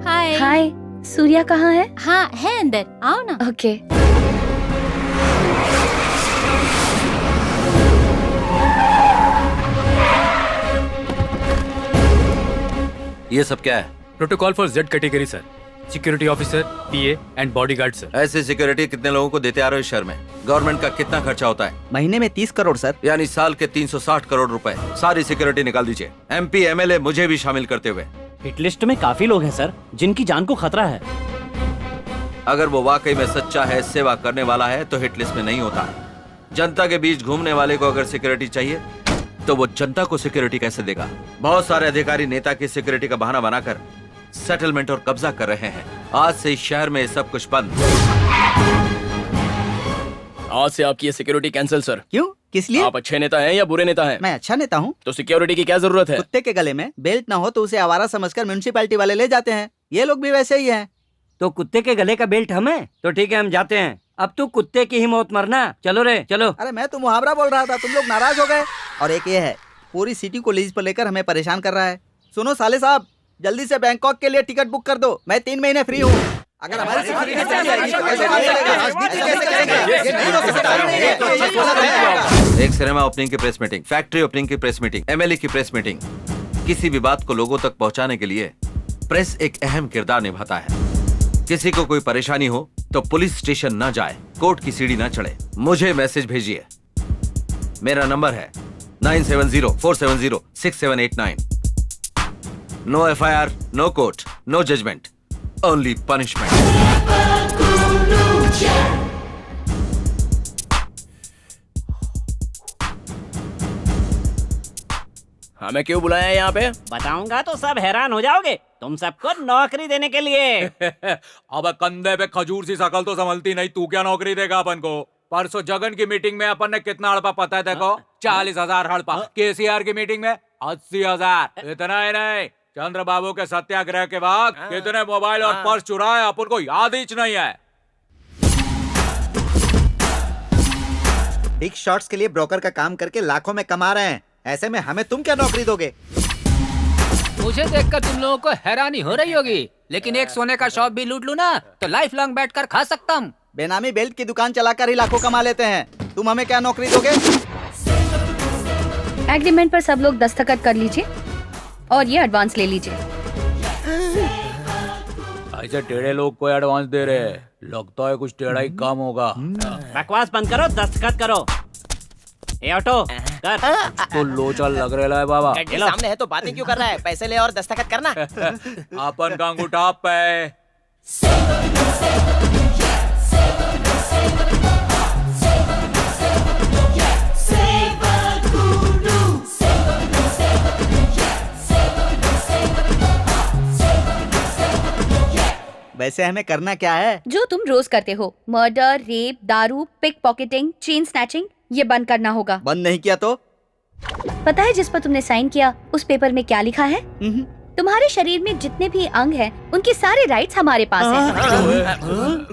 हाय हाय, सूर्या कहाँ है? हाँ है अंदर, आओ ना। ओके। ये सब क्या है? Protocol for Z category sir. Security officer, PA and bodyguard sir. ऐसी सिक्योरिटी कितने लोगों को देते आ रहे हो इस शहर में? गवर्नमेंट का कितना खर्चा होता है? महीने में 30 करोड़ सर। यानी साल के 360 करोड़ रुपए। सारी सिक्योरिटी निकाल दीजिए, MP MLA मुझे भी शामिल करते हुए। हिट लिस्ट में काफी लोग हैं सर जिनकी जान को खतरा है। अगर वो वाकई में सच्चा है, सेवा करने वाला है, तो हिट लिस्ट में नहीं होता। जनता के बीच घूमने वाले को अगर सिक्योरिटी चाहिए तो वो जनता को सिक्योरिटी कैसे देगा? बहुत सारे अधिकारी नेता की सिक्योरिटी का बहाना बनाकर सेटलमेंट और कब्जा कर रहे हैं। आज से इस शहर में सब कुछ बंद। आज से आपकी ये सिक्योरिटी कैंसिल सर। क्यों? किस लिए? आप अच्छे नेता हैं या बुरे नेता हैं? मैं अच्छा नेता हूँ। तो सिक्योरिटी की क्या जरूरत है? कुत्ते के गले में बेल्ट ना हो तो उसे आवारा समझकर म्युनिसिपैलिटी वाले ले जाते हैं। ये लोग भी वैसे ही हैं। तो कुत्ते के गले का बेल्ट हमें? तो ठीक है, हम जाते हैं। अब तू कुत्ते की ही मौत मरना। चलो रे चलो। अरे मैं तो मुहावरा बोल रहा था, तुम लोग नाराज हो गए। और एक ये है, पूरी सिटी को लीज पर लेकर हमें परेशान कर रहा है। सुनो साले साहब, जल्दी से बैंकॉक के लिए टिकट बुक कर दो। मैं 3 महीने फ्री हूँ। अगर हमारी सिक्योरिटी चली जाएगी तो कैसे चलेगा? राजनीति कैसे करेंगे? नहीं हो सकता। एक सिनेमा ओपनिंग की प्रेस मीटिंग, फैक्ट्री ओपनिंग की प्रेस मीटिंग, MLA की प्रेस मीटिंग। किसी भी बात को लोगों तक पहुंचाने के लिए प्रेस एक अहम किरदार निभाता है। किसी को कोई परेशानी हो तो पुलिस स्टेशन न जाए, कोर्ट की सीढ़ी न चढ़े, मुझे मैसेज भेजिए। मेरा नंबर है 9704706789। No FIR, no court, no judgment, only punishment. हमें क्यों बुलाया है यहाँ पे? बताऊंगा तो सब हैरान हो जाओगे। तुम सबको नौकरी देने के लिए। अब कंधे पे खजूर सी शकल तो संभलती नहीं, तू क्या नौकरी देगा अपन को? परसों जगन की मीटिंग में अपन ने कितना हड़पा पता है देखो? 40,000 हड़पा। KCR की मीटिंग में 80,000। इतना ही नहीं, चंद्र बाबू के सत्याग्रह के बाद कितने मोबाइल और पर्स चुराए अपन को याद ही नहीं है। बिग शॉट्स के लिए ब्रोकर का काम करके लाखों में कमा रहे हैं। ऐसे में हमें तुम क्या नौकरी दोगे? मुझे देखकर तुम लोगों को हैरानी हो रही होगी, लेकिन एक सोने का शॉप भी लूट लूं ना तो लाइफ लॉन्ग बैठकर खा सकता हूँ। बेनामी बेल्ट की दुकान चलाकर ही लाखों कमा लेते हैं। तुम हमें क्या नौकरी दोगे? एग्रीमेंट पर सब लोग दस्तखत कर लीजिए और ये एडवांस ले लीजिए। ऐसे टेढ़े लोग को एडवांस दे रहे हैं, लगता है कुछ टेढ़ा ही काम होगा। बकवास बंद करो, दस्तखत करो। ए ऑटो कर। तो लोचा लग रहा है बाबा। सामने है तो बातें क्यों कर रहा है? पैसे ले और दस्तखत करना। अपन का अंगूठा पे। वैसे हमें करना क्या है? जो तुम रोज करते हो, मर्डर, रेप, दारू, पिक पॉकेटिंग, चेन स्नैचिंग, ये बंद करना होगा। बंद नहीं किया तो? पता है जिस पर तुमने साइन किया उस पेपर में क्या लिखा है? तुम्हारे शरीर में जितने भी अंग हैं, उनके सारे राइट्स हमारे पास हैं।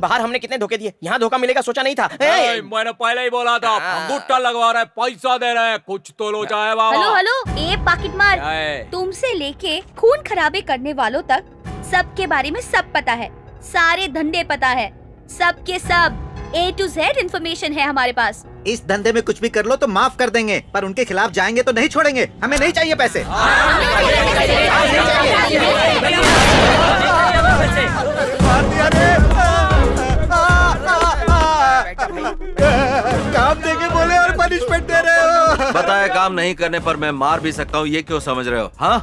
बाहर हमने कितने धोखे दिए, यहाँ धोखा मिलेगा सोचा नहीं था। मैंने पहले ही बोला था, अंगूठा लगवा रहा है, पैसा दे रहा है, कुछ तो लोचा है बाबा। हेलो हेलो, ए पाकिट मार, तुमसे लेके खून खराबे करने वालों तक सबके बारे में सब पता है, सारे धंधे पता है, सब के सब A to Z इन्फॉर्मेशन है हमारे पास। इस धंधे में कुछ भी कर लो तो माफ कर देंगे, पर उनके खिलाफ जाएंगे तो नहीं छोड़ेंगे। हमें नहीं चाहिए पैसे। काम देके बोले और पनिशमेंट दे रहे हो। बताया काम नहीं करने पर मैं मार भी सकता हूँ, ये क्यों समझ रहे हो? हाँ,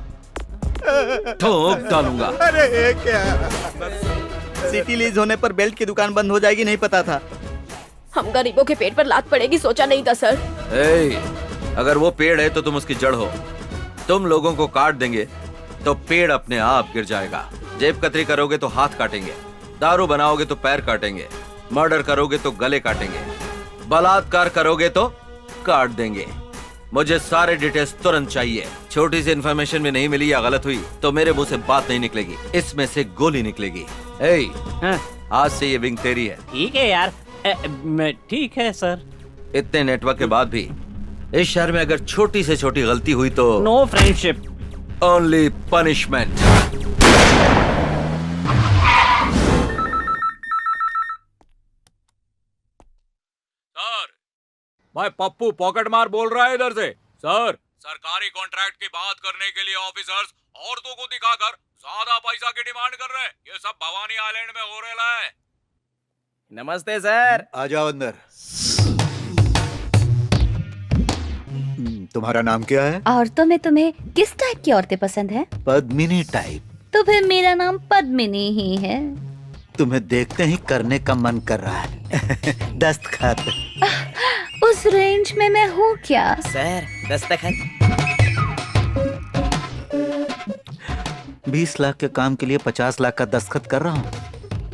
ठोक डालूंगा। अरे क्या? सिटी लीज होने पर बेल्ट की दुकान बंद हो जाएगी, नहीं पता था। हम गरीबों के पेट पर लात पड़ेगी सोचा नहीं था सर। अगर वो पेड़ है तो तुम उसकी जड़ हो। तुम लोगों को काट देंगे तो पेड़ अपने आप गिर जाएगा। जेब कतरी करोगे तो हाथ काटेंगे, दारू बनाओगे तो पैर काटेंगे, मर्डर करोगे तो गले काटेंगे, बलात्कार करोगे तो काट देंगे। मुझे सारे डिटेल्स तुरंत चाहिए। छोटी सी इन्फॉर्मेशन भी नहीं मिली या गलत हुई तो मेरे मुंह से बात नहीं निकलेगी, इसमें से गोली निकलेगी। आज से ये विंग तेरी है। ठीक है यार। ठीक है सर। इतने नेटवर्क के बाद भी इस शहर में अगर छोटी से छोटी गलती हुई तो no friendship, only punishment. Sir, भाई पप्पू पॉकेट मार बोल रहा है इधर से। सर, सरकारी कॉन्ट्रैक्ट की बात करने के लिए ऑफिसर्स औरतों को दिखाकर ज्यादा पैसा की डिमांड कर रहे हैं। ये सब भवानी आइलैंड में हो रहा है। नमस्ते सर। आ जाओ अंदर। तुम्हारा नाम क्या है? औरतों में तुम्हें किस टाइप की औरतें पसंद हैं? पद्मिनी टाइप। तो फिर मेरा नाम पद्मिनी ही है। तुम्हें देखते ही करने का मन कर रहा है। दस्तखत। उस रेंज में मैं हूँ क्या? सर, दस्तखत। 20 लाख के काम के लिए 50 लाख का दस्तखत कर रहा हूँ।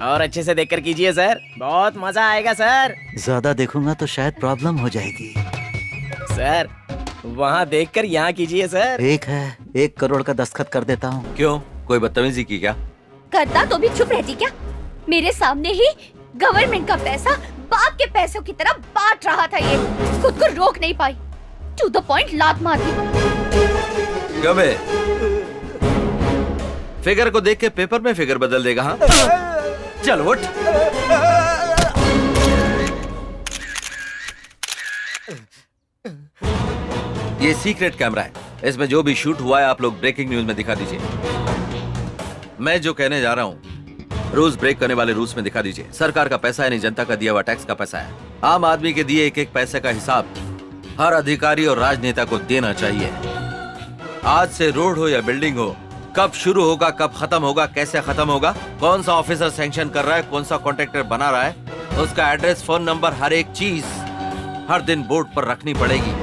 और अच्छे से देखकर कीजिए सर, बहुत मजा आएगा सर। ज्यादा देखूंगा तो शायद प्रॉब्लम हो जाएगी। सर, वहाँ देखकर यहाँ कीजिए सर। 1 करोड़ का दस्तखत कर देता हूँ। क्यों, कोई बदतमीजी की क्या? करता तो भी चुप रहती क्या? मेरे सामने ही गवर्नमेंट का पैसा बाप के पैसों की तरह बांट रहा था। ये खुद को रोक नहीं पाई, टू द पॉइंट लात मार दी। क्यों बे? फिगर को देख के पेपर में फिगर बदल देगा? हाँ, चल उठ। ये सीक्रेट कैमरा है, इसमें जो भी शूट हुआ है आप लोग ब्रेकिंग न्यूज में दिखा दीजिए। मैं जो कहने जा रहा हूँ रूल्स ब्रेक करने वाले रूल्स में दिखा दीजिए। सरकार का पैसा है, नहीं जनता का दिया हुआ टैक्स का पैसा है। आम आदमी के दिए एक एक पैसे का हिसाब हर अधिकारी और राजनेता को देना चाहिए। आज से रोड हो या बिल्डिंग हो, कब शुरू होगा, कब खत्म होगा, कैसे खत्म होगा, कौन सा ऑफिसर सैंक्शन कर रहा है, कौन सा कॉन्ट्रैक्टर बना रहा है, उसका एड्रेस, फोन नंबर, हर एक चीज हर दिन बोर्ड पर रखनी पड़ेगी।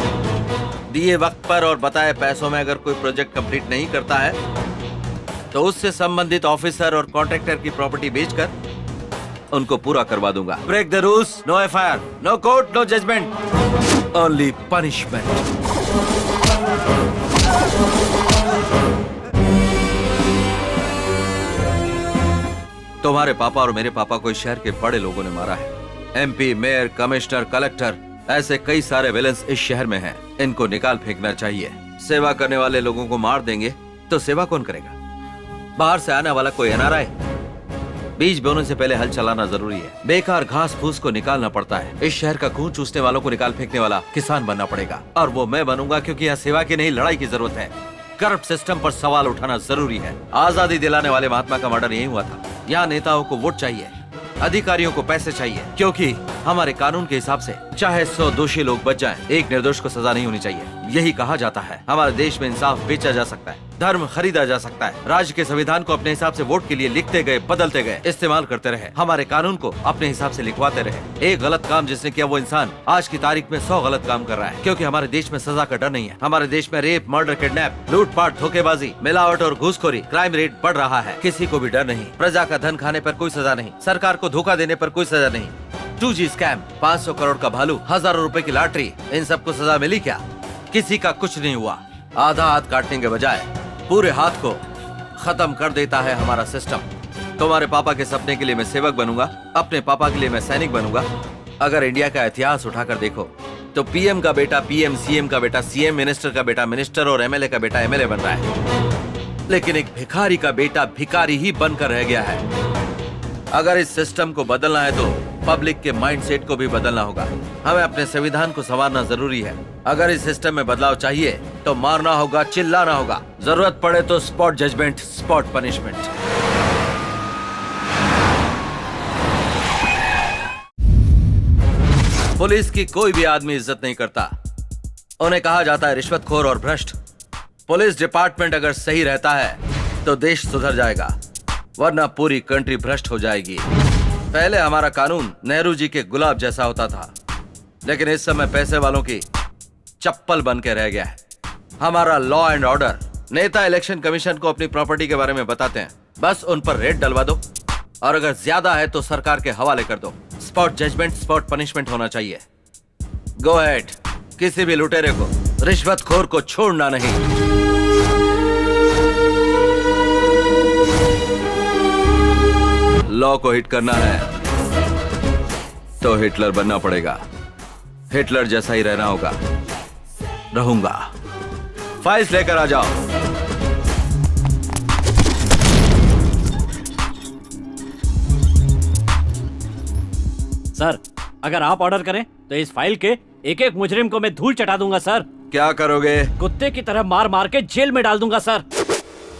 दिए वक्त पर और बताए पैसों में अगर कोई प्रोजेक्ट कंप्लीट नहीं करता है तो उससे संबंधित ऑफिसर और कॉन्ट्रैक्टर की प्रॉपर्टी बेचकर उनको पूरा करवा दूंगा। Break the rules, no FIR, no court, no judgment, only punishment. तुम्हारे पापा और मेरे पापा को इस शहर के बड़े लोगों ने मारा है। एमपी, मेयर, कमिश्नर, कलेक्टर, ऐसे कई सारे विलेंस इस शहर में हैं। इनको निकाल फेंकना चाहिए। सेवा करने वाले लोगों को मार देंगे तो सेवा कौन करेगा? बाहर से आने वाला कोई एनआरआई? बीज बोने से पहले हल चलाना जरूरी है। बेकार घास फूस को निकालना पड़ता है। इस शहर का खून चूसने वालों को निकाल फेंकने वाला किसान बनना पड़ेगा, और वो मैं बनूंगा, क्योंकि यहाँ सेवा की नहीं लड़ाई की जरूरत है। करप्ट सिस्टम पर सवाल उठाना जरूरी है। आजादी दिलाने वाले महात्मा का मर्डर यही हुआ था। यहाँ नेताओं को वोट चाहिए, अधिकारियों को पैसे चाहिए, क्योंकि हमारे कानून के हिसाब से चाहे 100 दोषी लोग बच जाएं, एक निर्दोष को सजा नहीं होनी चाहिए। यही कहा जाता है। हमारे देश में इंसाफ बेचा जा सकता है, धर्म खरीदा जा सकता है। राज्य के संविधान को अपने हिसाब से वोट के लिए लिखते गए, बदलते गए, इस्तेमाल करते रहे। हमारे कानून को अपने हिसाब से लिखवाते रहे। एक गलत काम जिसने किया वो इंसान आज की तारीख में 100 गलत काम कर रहा है, क्योंकि हमारे देश में सजा का डर नहीं है। हमारे देश में रेप, मर्डर, किडनैप, लूटपाट, धोखेबाजी, मिलावट और घूसखोरी, क्राइम रेट बढ़ रहा है। किसी को भी डर नहीं। प्रजा का धन खाने पर कोई सजा नहीं, सरकार को धोखा देने पर कोई सजा नहीं। 2G स्कैम, 500 करोड़ का भालू, हजारों रुपए की लॉटरी, इन सबको सजा मिली क्या? किसी का कुछ नहीं हुआ। आधा हाथ काटने के बजाय पूरे हाथ को खत्म कर देता है हमारा सिस्टम। तुम्हारे पापा के सपने के लिए मैं सेवक बनूंगा, अपने पापा के लिए मैं सैनिक बनूंगा। अगर इंडिया का इतिहास उठाकर देखो तो पीएम का बेटा पीएम, सीएम का बेटा सीएम, मिनिस्टर का बेटा मिनिस्टर और एमएलए का बेटा एमएलए बन रहा है, लेकिन एक भिखारी का बेटा भिखारी ही बनकर रह गया है। अगर इस सिस्टम को बदलना है तो पब्लिक के माइंडसेट को भी बदलना होगा। हमें अपने संविधान को संवारना जरूरी है। अगर इस सिस्टम में बदलाव चाहिए तो मारना होगा, चिल्लाना होगा, जरूरत पड़े तो spot judgment, spot punishment. Police की कोई भी आदमी इज्जत नहीं करता। उन्हें कहा जाता है रिश्वतखोर और भ्रष्ट। पुलिस डिपार्टमेंट अगर सही रहता है तो देश सुधर जाएगा, वरना पूरी कंट्री भ्रष्ट हो जाएगी। पहले हमारा कानून नेहरू जी के गुलाब जैसा होता था, लेकिन इस समय पैसे वालों की चप्पल बन के रह गया है। हमारा लॉ एंड ऑर्डर, नेता इलेक्शन कमीशन को अपनी प्रॉपर्टी के बारे में बताते हैं, बस उन पर रेड डलवा दो, और अगर ज्यादा है तो सरकार के हवाले कर दो। स्पॉट जजमेंट, स्पॉट पनिशमेंट होना चाहिए। गो अहेड, किसी भी लुटेरे को रिश्वतखोर को छोड़ना नहीं। लॉ को हिट करना है तो हिटलर बनना पड़ेगा। हिटलर जैसा ही रहना होगा। रहूंगा। फाइल्स लेकर आ जाओ। सर, अगर आप ऑर्डर करें तो इस फाइल के एक एक मुजरिम को मैं धूल चटा दूंगा सर। क्या करोगे? कुत्ते की तरह मार मार के जेल में डाल दूंगा सर।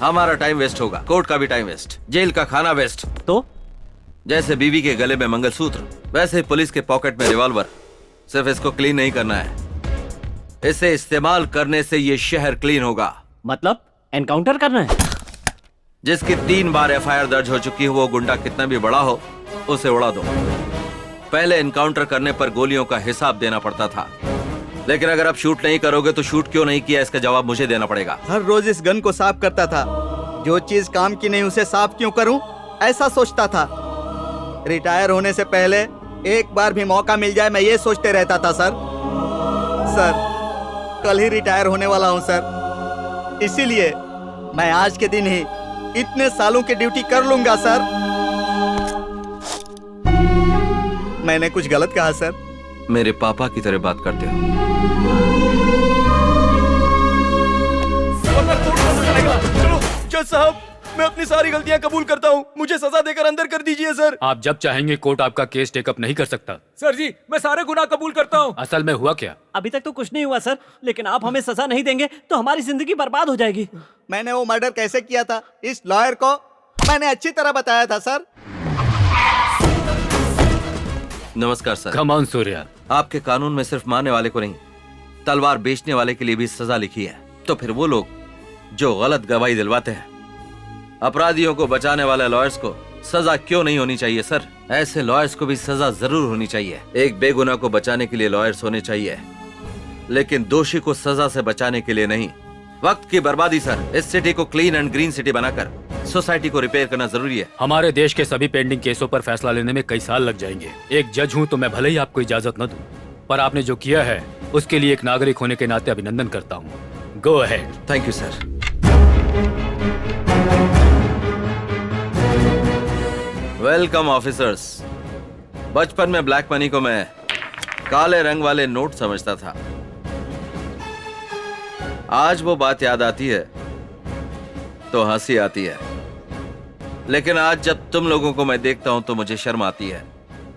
हमारा टाइम वेस्ट होगा, कोर्ट का भी टाइम वेस्ट, जेल का खाना वेस्ट। तो जैसे बीवी के गले में मंगलसूत्र, वैसे ही पुलिस के पॉकेट में रिवॉल्वर। सिर्फ इसको क्लीन नहीं करना है, इसे इस्तेमाल करने से ये शहर क्लीन होगा। मतलब एनकाउंटर करना है? जिसकी 3 बार एफआईआर दर्ज हो चुकी हो, वो गुंडा कितना भी बड़ा हो, उसे उड़ा दो। पहले एनकाउंटर करने पर गोलियों का हिसाब देना पड़ता था, लेकिन अगर आप शूट नहीं करोगे तो शूट क्यों नहीं किया, इसका जवाब मुझे देना पड़ेगा। हर रोज इस गन को साफ करता था। जो चीज काम की नहीं उसे साफ क्यों करूं, ऐसा सोचता था। रिटायर होने से पहले एक बार भी मौका मिल जाए, मैं ये सोचते रहता था। सर कल ही रिटायर होने वाला हूं सर, इसीलिए मैं आज के दिन ही इतने सालों की ड्यूटी कर लूंगा सर। मैंने कुछ गलत कहा सर? मेरे पापा की तरह बात करते हो। चलो जज साहब, मैं अपनी सारी गलतियां कबूल करता हूँ, मुझे सजा देकर अंदर कर दीजिए सर। आप जब चाहेंगे कोर्ट आपका केस टेकअप नहीं कर सकता। सर जी, मैं सारे गुनाह कबूल करता हूँ। असल में हुआ क्या? अभी तक तो कुछ नहीं हुआ सर, लेकिन आप हमें सजा नहीं देंगे तो हमारी जिंदगी बर्बाद हो जाएगी। मैंने वो मर्डर कैसे किया था, इस लॉयर को मैंने अच्छी तरह बताया था सर। नमस्कार सर। Come on Surya. आपके कानून में सिर्फ मारने वाले को नहीं, तलवार बेचने वाले के लिए भी सजा लिखी है। तो फिर वो लोग जो गलत गवाही दिलवाते हैं, अपराधियों को बचाने वाले लॉयर्स को सजा क्यों नहीं होनी चाहिए सर? ऐसे लॉयर्स को भी सजा जरूर होनी चाहिए। एक बेगुनाह को बचाने के लिए लॉयर्स होने चाहिए, लेकिन दोषी को सजा से बचाने के लिए नहीं। वक्त की बर्बादी सर। इस सिटी को क्लीन एंड ग्रीन सिटी बनाकर सोसाइटी को रिपेयर करना जरूरी है। हमारे देश के सभी पेंडिंग केसों पर फैसला लेने में कई साल लग जाएंगे। एक जज हूँ तो मैं भले ही आपको इजाजत न दूं, पर आपने जो किया है उसके लिए एक नागरिक होने के नाते अभिनंदन करता हूँ। Go ahead. Thank you sir. Welcome officers. बचपन में ब्लैक मनी को मैं काले रंग वाले नोट समझता था। आज वो बात याद आती है तो हंसी आती है, लेकिन आज जब तुम लोगों को मैं देखता हूं तो मुझे शर्म आती है।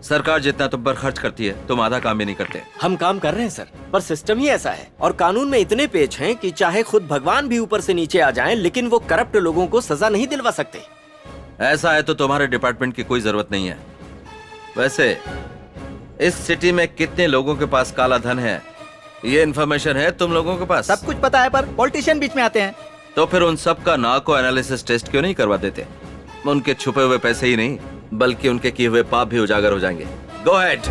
सरकार जितना तुम पर खर्च करती है, तुम आधा काम भी नहीं करते। हम काम कर रहे हैं सर, पर सिस्टम ही ऐसा है और कानून में इतने पेच हैं कि चाहे खुद भगवान भी ऊपर से नीचे आ जाएं, लेकिन वो करप्ट लोगों को सजा नहीं दिलवा सकते। ऐसा है तो तुम्हारे डिपार्टमेंट की कोई जरूरत नहीं है। वैसे इस सिटी में कितने लोगों के पास काला धन है, ये इन्फॉर्मेशन है तुम लोगों के पास? सब कुछ पता है, पर पॉलिटिशियन बीच में आते हैं। तो फिर उन सब का नार्को एनालिसिस टेस्ट क्यों नहीं करवा देते? उनके छुपे हुए पैसे ही नहीं, बल्कि उनके किए हुए पाप भी उजागर हो जाएंगे। Go ahead.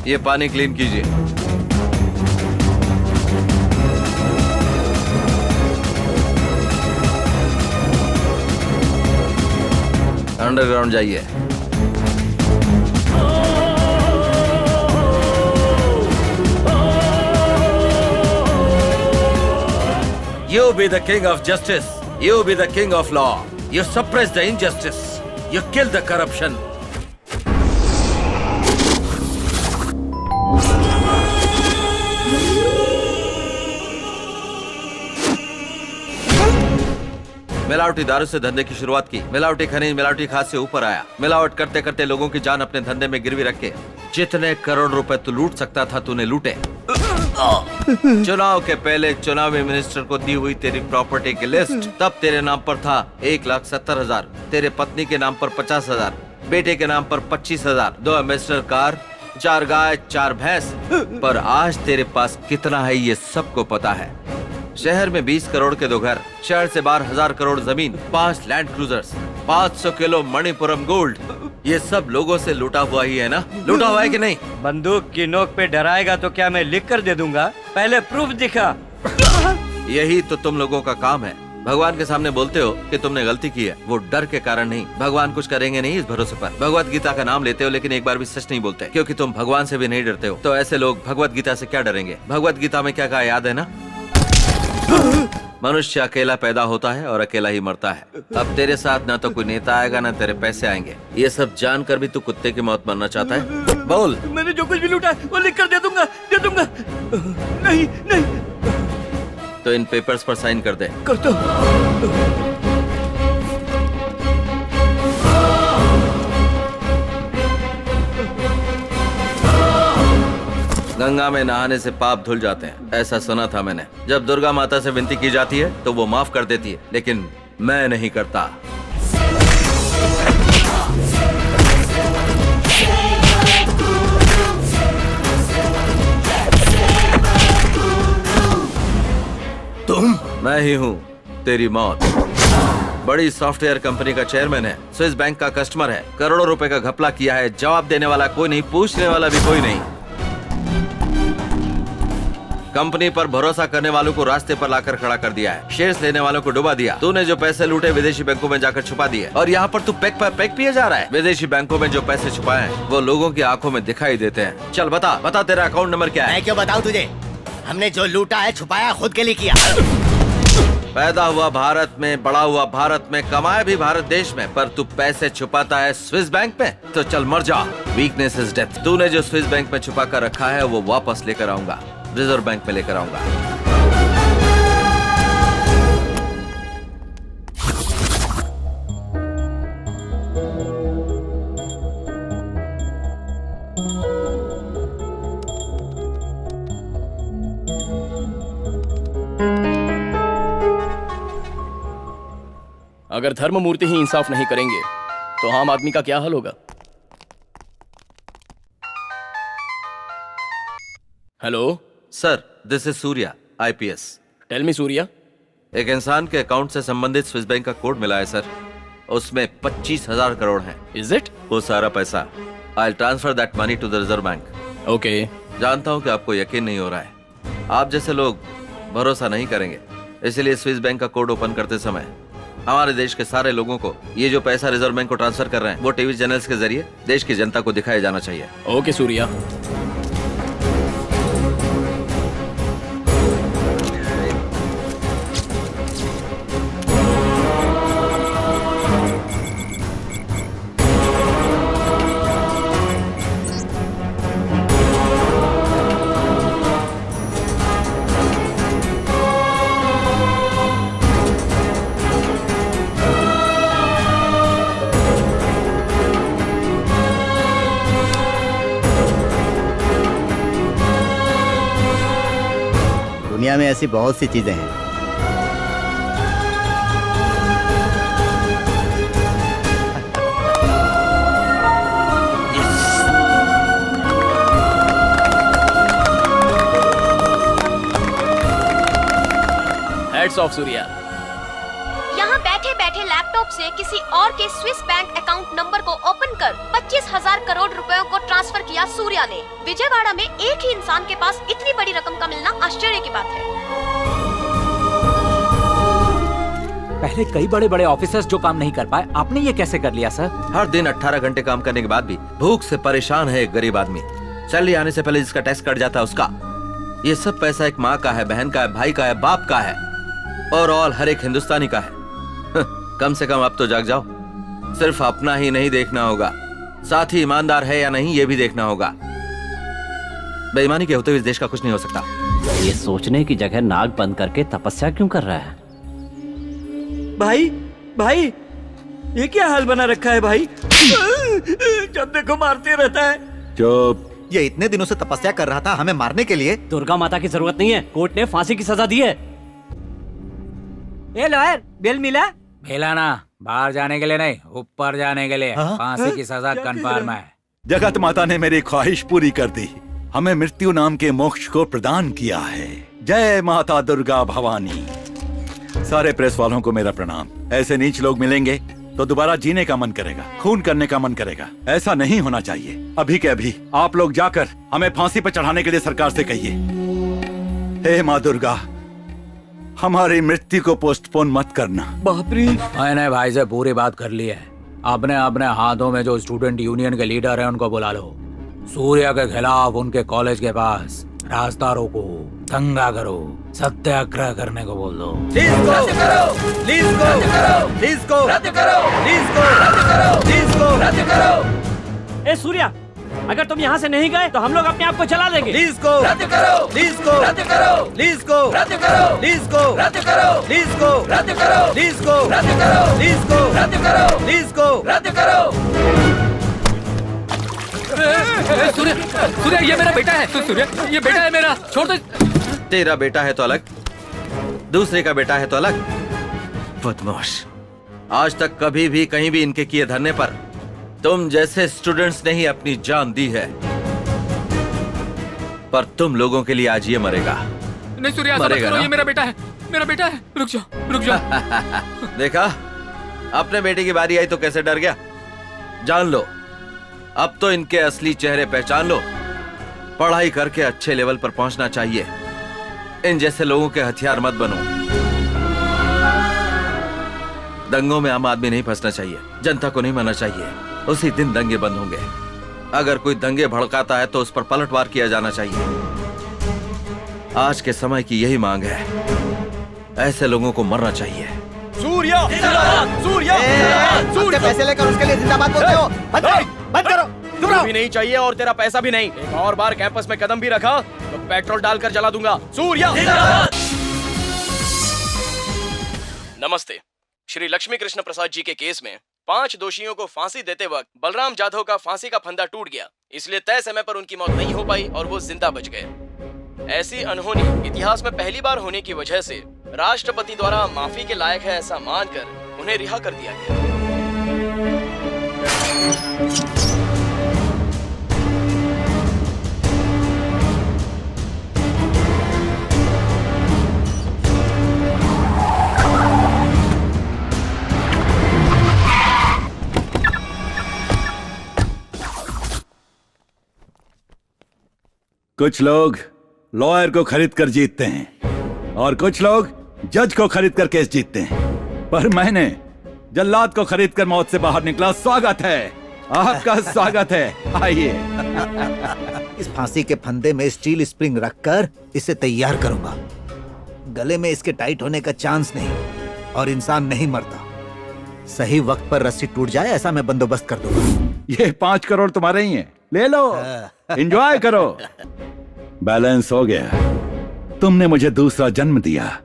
ये पानी क्लीन कीजिए। अंडरग्राउंड जाइए। You be the king of justice. You be the king of law. You suppress the injustice. You kill the corruption. मिलावटी दारू से धंधे की शुरुआत की, मिलावटी खनिज, मिलावटी खाद से ऊपर आया। मिलावट करते करते लोगों की जान अपने धंधे में गिरवी रख के जितने करोड़ रुपए तू लूट सकता था तूने लूटे। चुनाव के पहले चुनावी मिनिस्टर को दी हुई तेरी प्रॉपर्टी की लिस्ट तब तेरे नाम पर था 1,70,000, तेरे पत्नी के नाम पर 50,000, बेटे के नाम पर 25,000, 2 एम्बेसडर कार, 4 गाय, 4 भैंस। पर आज तेरे पास कितना है ये सबको पता है। शहर में 20 करोड़ के 2 घर, शहर से बाहर 1000 करोड़ जमीन, 5 land cruisers, 500 kilo Manappuram gold, ये सब लोगों से लूटा हुआ ही है ना? लूटा हुआ है कि नहीं? बंदूक की नोक पे डराएगा तो क्या मैं लिख कर दे दूंगा? पहले प्रूफ दिखा। यही तो तुम लोगों का काम है। भगवान के सामने बोलते हो कि तुमने गलती की है, वो डर के कारण नहीं। भगवान कुछ करेंगे नहीं इस भरोसे पर। भगवत गीता का नाम लेते हो लेकिन एक बार भी सच नहीं बोलते, क्योंकि तुम भगवान से भी नहीं डरते हो। तो ऐसे लोग भगवत गीता से क्या डरेंगे? भगवत गीता में क्या कहा याद है ना? मनुष्य अकेला पैदा होता है और अकेला ही मरता है। अब तेरे साथ ना तो कोई नेता आएगा ना तेरे पैसे आएंगे। ये सब जानकर भी तू कुत्ते की मौत मरना चाहता है? बोल। मैंने जो कुछ भी लूटा है वो लिख कर दे दूंगा, दे दूंगा। नहीं नहीं। तो इन पेपर्स पर साइन कर दे। करता गंगा में नहाने से पाप धुल जाते हैं, ऐसा सुना था मैंने। जब दुर्गा माता से विनती की जाती है तो वो माफ कर देती है, लेकिन मैं नहीं करता। तुम? मैं ही हूँ तेरी मौत। बड़ी सॉफ्टवेयर कंपनी का चेयरमैन है, स्विस बैंक का कस्टमर है, करोड़ों रुपए का घपला किया है। जवाब देने वाला कोई नहीं, पूछने वाला भी कोई नहीं। कंपनी पर भरोसा करने वालों को रास्ते पर लाकर खड़ा कर दिया है, शेयर्स लेने वालों को डुबा दिया। तूने जो पैसे लूटे विदेशी बैंकों में जाकर छुपा दिए, और यहाँ पर तू पैक पर पैक पिए जा रहा है। विदेशी बैंकों में जो पैसे छुपाए हैं वो लोगों की आंखों में दिखाई देते हैं। चल बता बता, तेरा अकाउंट नंबर क्या है? मैं क्यों बताऊं तुझे? हमने जो लूटा है छुपाया खुद के लिए किया। पैदा हुआ भारत में, बड़ा हुआ भारत में, कमाया भी भारत देश में, पर तू पैसे छुपाता है स्विस बैंक में। तो चल मर जा। Weakness is death. तूने जो स्विस बैंक में छुपा कर रखा है वो वापस लेकर आऊंगा, रिजर्व बैंक में लेकर आऊंगा। अगर धर्म मूर्ति ही इंसाफ नहीं करेंगे तो आम आदमी का क्या हाल होगा? Hello sir, this is Surya, IPS। Tell me Surya. एक इंसान के अकाउंट से संबंधित स्विस बैंक का कोड मिला है सर, उसमें 25,000 करोड़ है। Is it? वो सारा पैसा I transfer that money to the reserve bank. Okay. जानता हूँ कि आपको यकीन नहीं हो रहा है, आप जैसे लोग भरोसा नहीं करेंगे, इसलिए स्विस बैंक का कोड ओपन करते समय हमारे देश के सारे लोगों को ये जो पैसा रिजर्व बैंक को ट्रांसफर कर रहे हैं वो टीवी चैनल्स के जरिए देश की जनता को दिखाया जाना चाहिए। ओके सूर्या। दुनिया में ऐसी बहुत सी चीजें हैं। Heads of Surya. यहाँ बैठे बैठे लैपटॉप से किसी और के स्विस बैंक अकाउंट नंबर को ओपन कर 25,000 करोड़ रुपयों को ट्रांसफर किया सूर्या ने। विजयवाड़ा में एक ही इंसान के पास इतनी बड़ी रकम का मिलना आश्चर्य की बात है। पहले कई बड़े बड़े ऑफिसर्स जो काम नहीं कर पाए, आपने ये कैसे कर लिया सर? हर दिन 18 घंटे काम करने के बाद भी भूख से परेशान है एक गरीब आदमी। सैलरी आने से पहले जिसका टैक्स कट जाता है उसका। ये सब पैसा एक माँ का है, बहन का है, भाई का है, बाप का है, और ऑल हर एक हिंदुस्तानी का है। कम से कम अब तो जाग जाओ। सिर्फ अपना ही नहीं देखना होगा, साथ ही ईमानदार है या नहीं ये भी देखना होगा। बेईमानी के होते हुए इस देश का कुछ नहीं हो सकता। ये सोचने की जगह नाक बंद करके तपस्या क्यों कर रहा है? भाई भाई, ये क्या हाल बना रखा है भाई? जब देखो मारते रहता है। चुप। ये इतने दिनों से तपस्या कर रहा था हमें मारने के लिए। दुर्गा माता की जरूरत नहीं है, कोर्ट ने फांसी की सजा दी है। ए लॉयर, बेल मिला? मिला ना, बाहर जाने के लिए नहीं, ऊपर जाने के लिए। फांसी की सजा कन्फर्म है। जगत माता ने मेरी ख्वाहिश पूरी कर दी। हमें मृत्यु नाम के मोक्ष को प्रदान किया है। जय माता दुर्गा भवानी। सारे प्रेस वालों को मेरा प्रणाम। ऐसे नीच लोग मिलेंगे तो दोबारा जीने का मन करेगा, खून करने का मन करेगा। ऐसा नहीं होना चाहिए। अभी के अभी आप लोग जाकर हमें फांसी पर चढ़ाने के लिए सरकार से कहिए। हे माँ दुर्गा, हमारी मृत्यु को पोस्टपोन मत करना। बाप रे। मैंने भाई से पूरी बात कर ली है। अपने अपने हाथों में जो स्टूडेंट यूनियन के लीडर हैं उनको बुला लो। सूर्या के खिलाफ उनके कॉलेज के पास रास्ता रोको, दंगा करो, सत्याग्रह करने को बोल दो। ए सूर्या, अगर तुम यहाँ से नहीं गए तो हम लोग अपने आप को जला देंगे। लीज को रद्द करो, लीज को रद्द करो, लीज को रद्द करो, लीज को रद्द करो, लीज को रद्द करो, लीज को रद्द करो, लीज को रद्द करो, लीज को रद्द करो। सूर्या, सूर्या ये मेरा बेटा है। सूर्या ये बेटा है मेरा, छोड़ दे। तेरा बेटा है तो अलग, दूसरे का बेटा है तो अलग। बदमाश, आज तक कभी भी कहीं भी इनके किए धरने पर तुम जैसे स्टूडेंट्स ने ही अपनी जान दी है, पर तुम लोगों के लिए आज ये मरेगा। नहीं सूर्या, मरेगा ना? ये मेरा बेटा है, मेरा बेटा है। रुक जा, रुक जा। देखा, अपने बेटे की बारी आई तो कैसे डर गया। जान लो, अब तो इनके असली चेहरे पहचान लो। पढ़ाई करके अच्छे लेवल पर पहुंचना चाहिए। इन जैसे लोगों के हथियार मत बनो। दंगों में आम आदमी नहीं फंसना चाहिए, जनता को नहीं मरना चाहिए। उसी दिन दंगे बंद होंगे। अगर कोई दंगे भड़काता है तो उस पर पलटवार किया जाना चाहिए। आज के समय की यही मांग है। ऐसे लोगों को मरना चाहिए। सूर्या, सूर्या, सूर्या। पैसे लेकर उसके लिए जिंदाबाद बोलते हो? बंद करो, बंद करो। तुम भी नहीं चाहिए और तेरा पैसा भी नहीं। एक और बार कैंपस में कदम भी रखा तो पेट्रोल डालकर जला दूंगा। सूर्या। नमस्ते। श्री लक्ष्मी कृष्ण प्रसाद जी के केस में 5 दोषियों को फांसी देते वक्त बलराम जाधव का फांसी का फंदा टूट गया, इसलिए तय समय पर उनकी मौत नहीं हो पाई और वो जिंदा बच गए। ऐसी अनहोनी इतिहास में पहली बार होने की वजह से राष्ट्रपति द्वारा माफी के लायक है ऐसा मानकर उन्हें रिहा कर दिया गया। कुछ लोग लॉयर को खरीद कर जीतते हैं और कुछ लोग जज को खरीद कर केस जीतते हैं, पर मैंने जल्लाद को खरीद कर मौत से बाहर निकला। स्वागत है, आपका स्वागत है। आइए। इस फांसी के फंदे में स्टील स्प्रिंग रखकर इसे तैयार करूंगा। गले में इसके टाइट होने का चांस नहीं और इंसान नहीं मरता। सही वक्त पर रस्सी टूट जाए ऐसा मैं बंदोबस्त कर दूंगा। ये 5 करोड़ तुम्हारे ही हैं, ले लो, एंजॉय करो। बैलेंस हो गया। तुमने मुझे दूसरा जन्म दिया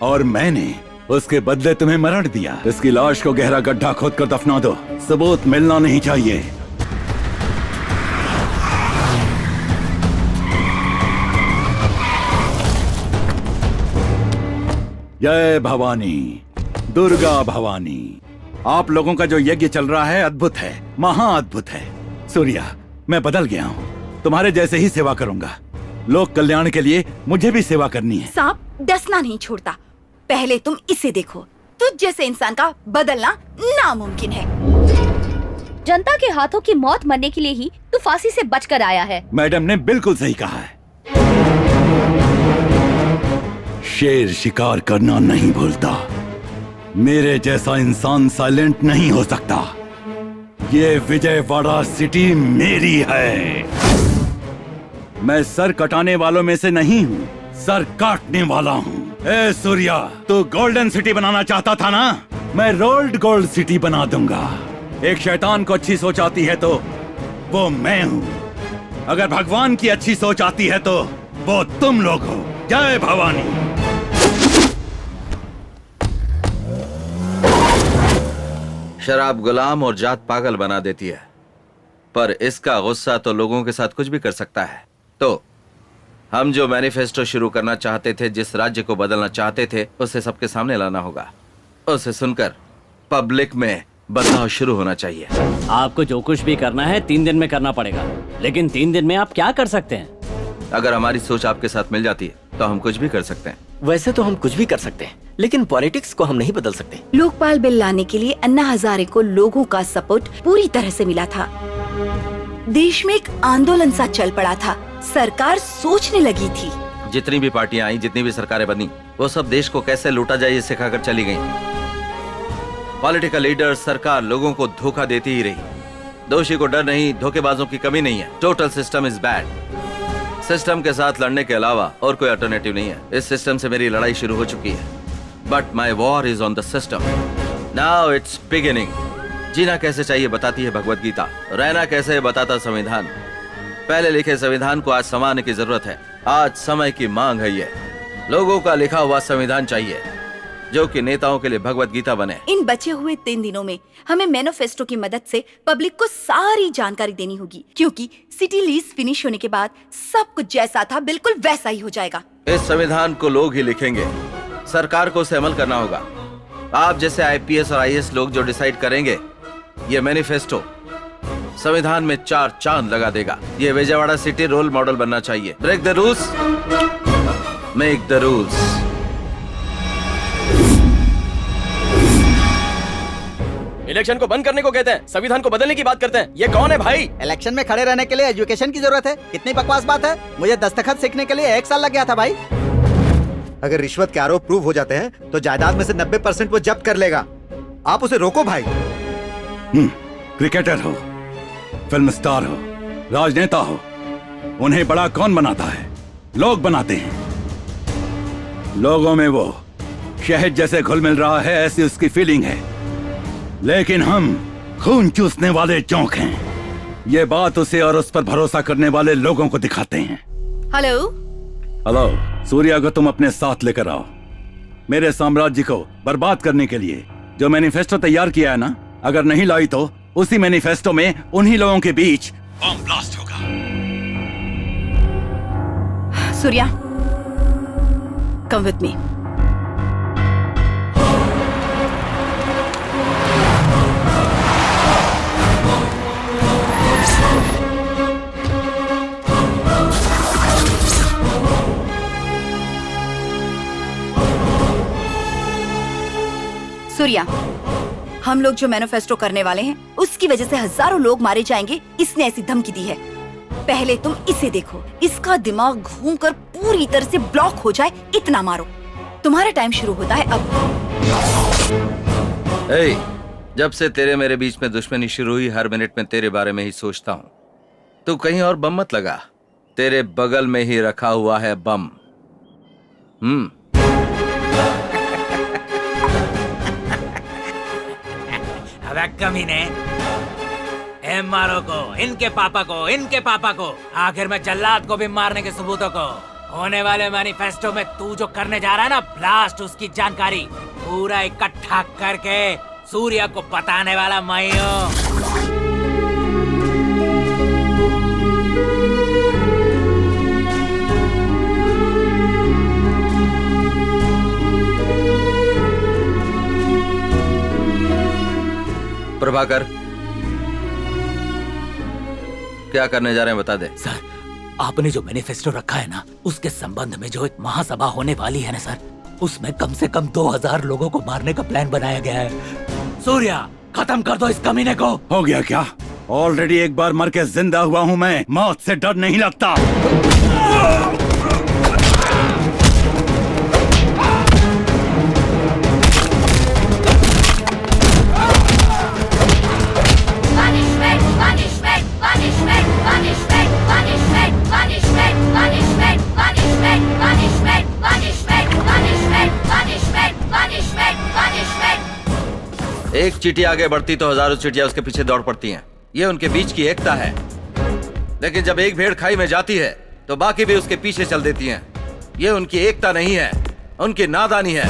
और मैंने उसके बदले तुम्हें मरण दिया। इसकी लाश को गहरा गड्ढा खोद कर दफना दो। सबूत मिलना नहीं चाहिए। जय भवानी, दुर्गा भवानी। आप लोगों का जो यज्ञ चल रहा है अद्भुत है, महाअद्भुत है। सूर्या, मैं बदल गया हूँ, तुम्हारे जैसे ही सेवा करूंगा। लोक कल्याण के लिए मुझे भी सेवा करनी है। सांप डसना नहीं छोड़ता। पहले तुम इसे देखो। तुझ जैसे इंसान का बदलना नामुमकिन है। जनता के हाथों की मौत मरने के लिए ही तू फांसी से बचकर आया है। मैडम ने बिल्कुल सही कहा है। शेर शिकार करना नहीं भूलता। मेरे जैसा इंसान साइलेंट नहीं हो सकता। ये विजयवाड़ा सिटी मेरी है। मैं सर कटाने वालों में से नहीं हूँ, सर काटने वाला हूँ। ए सूर्या, तू गोल्डन सिटी बनाना चाहता था ना? मैं रोल्ड गोल्ड सिटी बना दूंगा। एक शैतान को अच्छी सोच आती है तो वो मैं हूँ। अगर भगवान की अच्छी सोच आती है तो वो तुम लोग हो। जय भवानी। शराब गुलाम और जात पागल बना देती है, पर इसका गुस्सा तो लोगों के साथ कुछ भी कर सकता है। तो हम जो मैनिफेस्टो शुरू करना चाहते थे, जिस राज्य को बदलना चाहते थे, उसे सबके सामने लाना होगा। उसे सुनकर पब्लिक में बदलाव शुरू होना चाहिए। आपको जो कुछ भी करना है 3 दिन में करना पड़ेगा। लेकिन 3 दिन में आप क्या कर सकते हैं? अगर हमारी सोच आपके साथ मिल जाती है तो हम कुछ भी कर सकते हैं। वैसे तो हम कुछ भी कर सकते हैं, लेकिन पॉलिटिक्स को हम नहीं बदल सकते। लोकपाल बिल लाने के लिए अन्ना हजारे को लोगों का सपोर्ट पूरी तरह से मिला था। देश में एक आंदोलन सा चल पड़ा था। सरकार सोचने लगी थी। जितनी भी पार्टियां आई, जितनी भी सरकारें बनी, वो सब देश को कैसे लूटा जाए ये सिखाकर चली गई। पॉलिटिकल लीडर, सरकार लोगों को धोखा देती ही रही। दोषी को डर नहीं, धोखेबाजों की कमी नहीं है। Total system is bad. System के साथ लड़ने के अलावा और कोई अल्टरनेटिव नहीं है। इस सिस्टम से मेरी लड़ाई शुरू हो चुकी है, but my war is on the system. Now it's beginning. जीना कैसे चाहिए बताती है भगवत गीता, रहना कैसे बताता संविधान। पहले लिखे संविधान को आज संवारने की जरूरत है। आज समय की मांग है ये। लोगों का लिखा हुआ संविधान चाहिए जो कि नेताओं के लिए भगवत गीता बने। इन बचे हुए 3 दिनों में हमें मैनिफेस्टो की मदद से पब्लिक को सारी जानकारी देनी होगी, क्योंकि सिटी लीज फिनिश होने के बाद सब कुछ जैसा था बिल्कुल वैसा ही हो जाएगा। इस संविधान को लोग ही लिखेंगे, सरकार को उसे अमल करना होगा। आप जैसे IPS और IAS लोग जो डिसाइड करेंगे, ये मैनिफेस्टो संविधान में 4 चांद लगा देगा। ये विजयवाड़ा सिटी रोल मॉडल बनना चाहिए। Break the rules, make the rules. Election को बंद करने को कहते हैं, संविधान को बदलने की बात करते हैं। ये कौन है भाई? इलेक्शन में खड़े रहने के लिए एजुकेशन की जरूरत है। कितनी बकवास बात है। मुझे दस्तखत सीखने के लिए 1 साल लग गया था भाई। अगर रिश्वत के आरोप प्रूव हो जाते हैं तो जायदाद में से 90% वो जब्त कर लेगा। आप उसे रोको भाई। क्रिकेटर हो, फिल्म स्टार हो, राजनेता हो, उन्हें बड़ा कौन बनाता है? लोग बनाते हैं। लोगों में वो शहद जैसे घुल मिल रहा है, ऐसी उसकी फीलिंग है। लेकिन हम खून चूसने वाले चौंक हैं। ये बात उसे और उस पर भरोसा करने वाले लोगों को दिखाते हैं। हेलो, सूर्या को तुम अपने साथ लेकर आओ। मेरे साम्राज्य को बर्बाद करने के लिए जो मैनिफेस्टो तैयार किया है ना, अगर नहीं लाई तो उसी मैनिफेस्टो में उन्हीं लोगों के बीच बम ब्लास्ट होगा। Surya, come with me. Surya, हम लोग जो मैनिफेस्टो करने वाले हैं उसकी वजह से हजारों लोग मारे जाएंगे, इसने ऐसी धमकी दी है। पहले तुम इसे देखो, इसका दिमाग घूमकर पूरी तरह से ब्लॉक हो जाए, इतना मारो। तुम्हारा टाइम शुरू होता है अब। जब से तेरे मेरे बीच में दुश्मनी शुरू हुई, हर मिनट में तेरे बारे में ही सोचता हूँ। तू कहीं और बम मत लगा, तेरे बगल में ही रखा हुआ है बम। अबे कमीने, MRO को, इनके पापा को, आखिर में जल्लाद को भी मारने के सबूतों को होने वाले मैनिफेस्टो में तू जो करने जा रहा है ना ब्लास्ट, उसकी जानकारी पूरा इकट्ठा करके सूर्या को बताने वाला मैं हूँ। प्रभाकर, क्या करने जा रहे हैं बता दे। सर, आपने जो मैनिफेस्टो रखा है ना, उसके संबंध में जो एक महासभा होने वाली है ना सर, उसमें कम से कम 2000 लोगों को मारने का प्लान बनाया गया है। सूर्या, खत्म कर दो इस कमीने को। हो गया क्या? ऑलरेडी एक बार मर के जिंदा हुआ हूँ मैं, मौत से डर नहीं लगता। एक चींटी आगे बढ़ती तो हजारों चींटियां उसके पीछे दौड़ पड़ती हैं। ये उनके बीच की एकता है। लेकिन जब एक भेड़ खाई में जाती है तो बाकी भी उसके पीछे चल देती हैं। ये उनकी एकता नहीं है, उनकी नादानी है।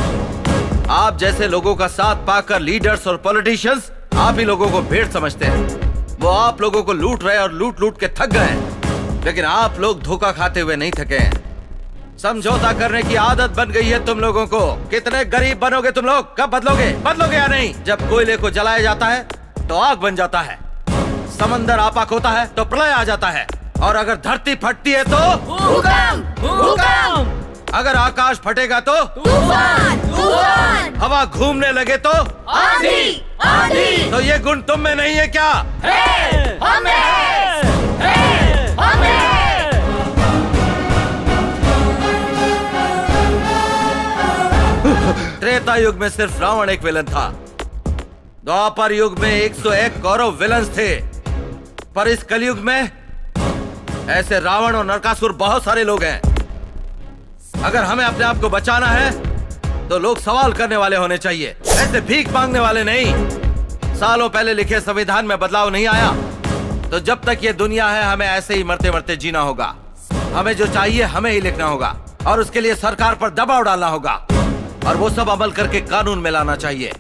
आप जैसे लोगों का साथ पाकर लीडर्स और पॉलिटिशियंस आप ही लोगों को भेड़ समझते हैं। वो आप लोगों को लूट रहे और लूट लूट के थक गए, लेकिन आप लोग धोखा खाते हुए नहीं थके हैं। समझौता करने की आदत बन गई है तुम लोगों को। कितने गरीब बनोगे तुम लोग? कब बदलोगे या नहीं? जब कोयले को जलाया जाता है तो आग बन जाता है, समंदर आपाक होता है तो प्रलय आ जाता है, और अगर धरती फटती है तो भूकंप भूकंप अगर आकाश फटेगा तो तूफान तूफान हवा घूमने लगे तो आंधी आंधी तो ये गुण तुम में नहीं है क्या? है हमें है हमें त्रेता युग में सिर्फ रावण एक विलन था। द्वापर युग में 101 कौरव विलन्स थे, पर इस कलयुग में ऐसे रावण और नरकासुर बहुत सारे लोग हैं। अगर हमें अपने आप को बचाना है तो लोग सवाल करने वाले होने चाहिए, ऐसे भीख मांगने वाले नहीं। सालों पहले लिखे संविधान में बदलाव नहीं आया तो जब तक ये दुनिया है हमें ऐसे ही मरते मरते जीना होगा। हमें जो चाहिए हमें ही लिखना होगा और उसके लिए सरकार पर दबाव डालना होगा और वो सब अमल करके कानून में लाना चाहिए।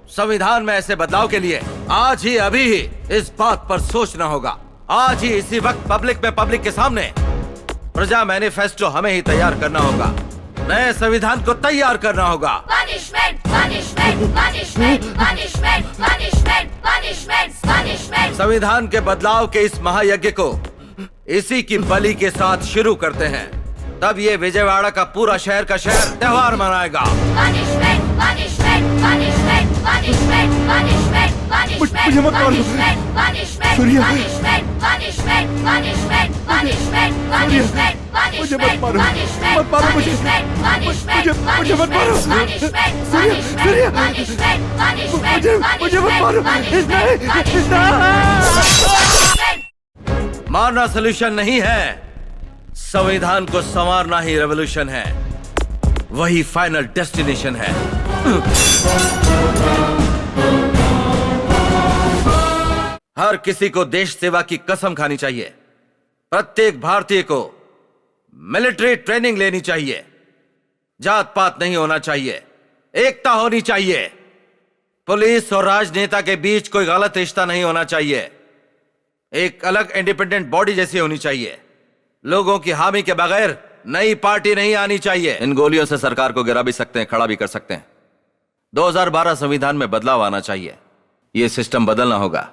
संविधान में ऐसे बदलाव के लिए आज ही अभी ही इस बात पर सोचना होगा। आज ही इसी वक्त पब्लिक के सामने प्रजा मैनिफेस्टो हमें ही तैयार करना होगा। नए संविधान को तैयार करना होगा। Punishment punishment punishment punishment punishment punishment punishment संविधान के बदलाव के इस महायज्ञ को इसी की बलि के साथ शुरू करते हैं, तब ये विजयवाड़ा का पूरा शहर का शहर त्योहार मनाएगा। Punishment punishment punishment punishment punishment punishment punishment punishment punishment punishment punishment punishment punishment मुझे मत मारो, मत मारो मुझे, मुझे मत मारो, मुझे मत मारो, मारना सॉल्यूशन नहीं है, संविधान को संवारना ही रेवोल्यूशन है, वही फाइनल डेस्टिनेशन है। हर किसी को देश सेवा की कसम खानी चाहिए। प्रत्येक भारतीय को मिलिट्री ट्रेनिंग लेनी चाहिए। जात पात नहीं होना चाहिए, एकता होनी चाहिए। पुलिस और राजनेता के बीच कोई गलत रिश्ता नहीं होना चाहिए। एक अलग इंडिपेंडेंट बॉडी जैसी होनी चाहिए। लोगों की हामी के बगैर नई पार्टी नहीं आनी चाहिए। इन गोलियों से सरकार को गिरा भी सकते हैं, खड़ा भी कर सकते हैं। 2012 संविधान में बदलाव आना चाहिए। यह सिस्टम बदलना होगा।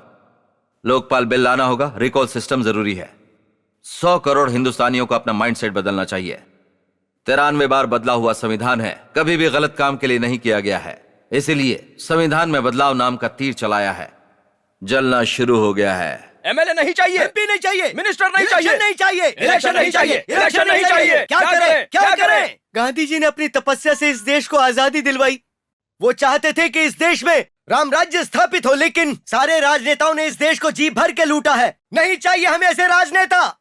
लोकपाल बिल लाना होगा। रिकॉल सिस्टम जरूरी है। 100 करोड़ हिंदुस्तानियों को अपना माइंडसेट बदलना चाहिए। 93 बार बदला हुआ संविधान है, कभी भी गलत काम के लिए नहीं किया गया है। इसीलिए संविधान में बदलाव नाम का तीर चलाया है। जलना शुरू हो गया है। एमएलए नहीं चाहिए, एमपी नहीं चाहिए, मिनिस्टर नहीं चाहिए, नहीं चाहिए, इलेक्शन नहीं चाहिए, इलेक्शन नहीं चाहिए। क्या करें, क्या करें? गांधी जी ने अपनी तपस्या से इस देश को आजादी दिलवाई। वो चाहते थे कि इस देश में राम राज्य स्थापित हो, लेकिन सारे राजनेताओं ने इस देश को जी भर के लूटा है। नहीं चाहिए हमें ऐसे राजनेता।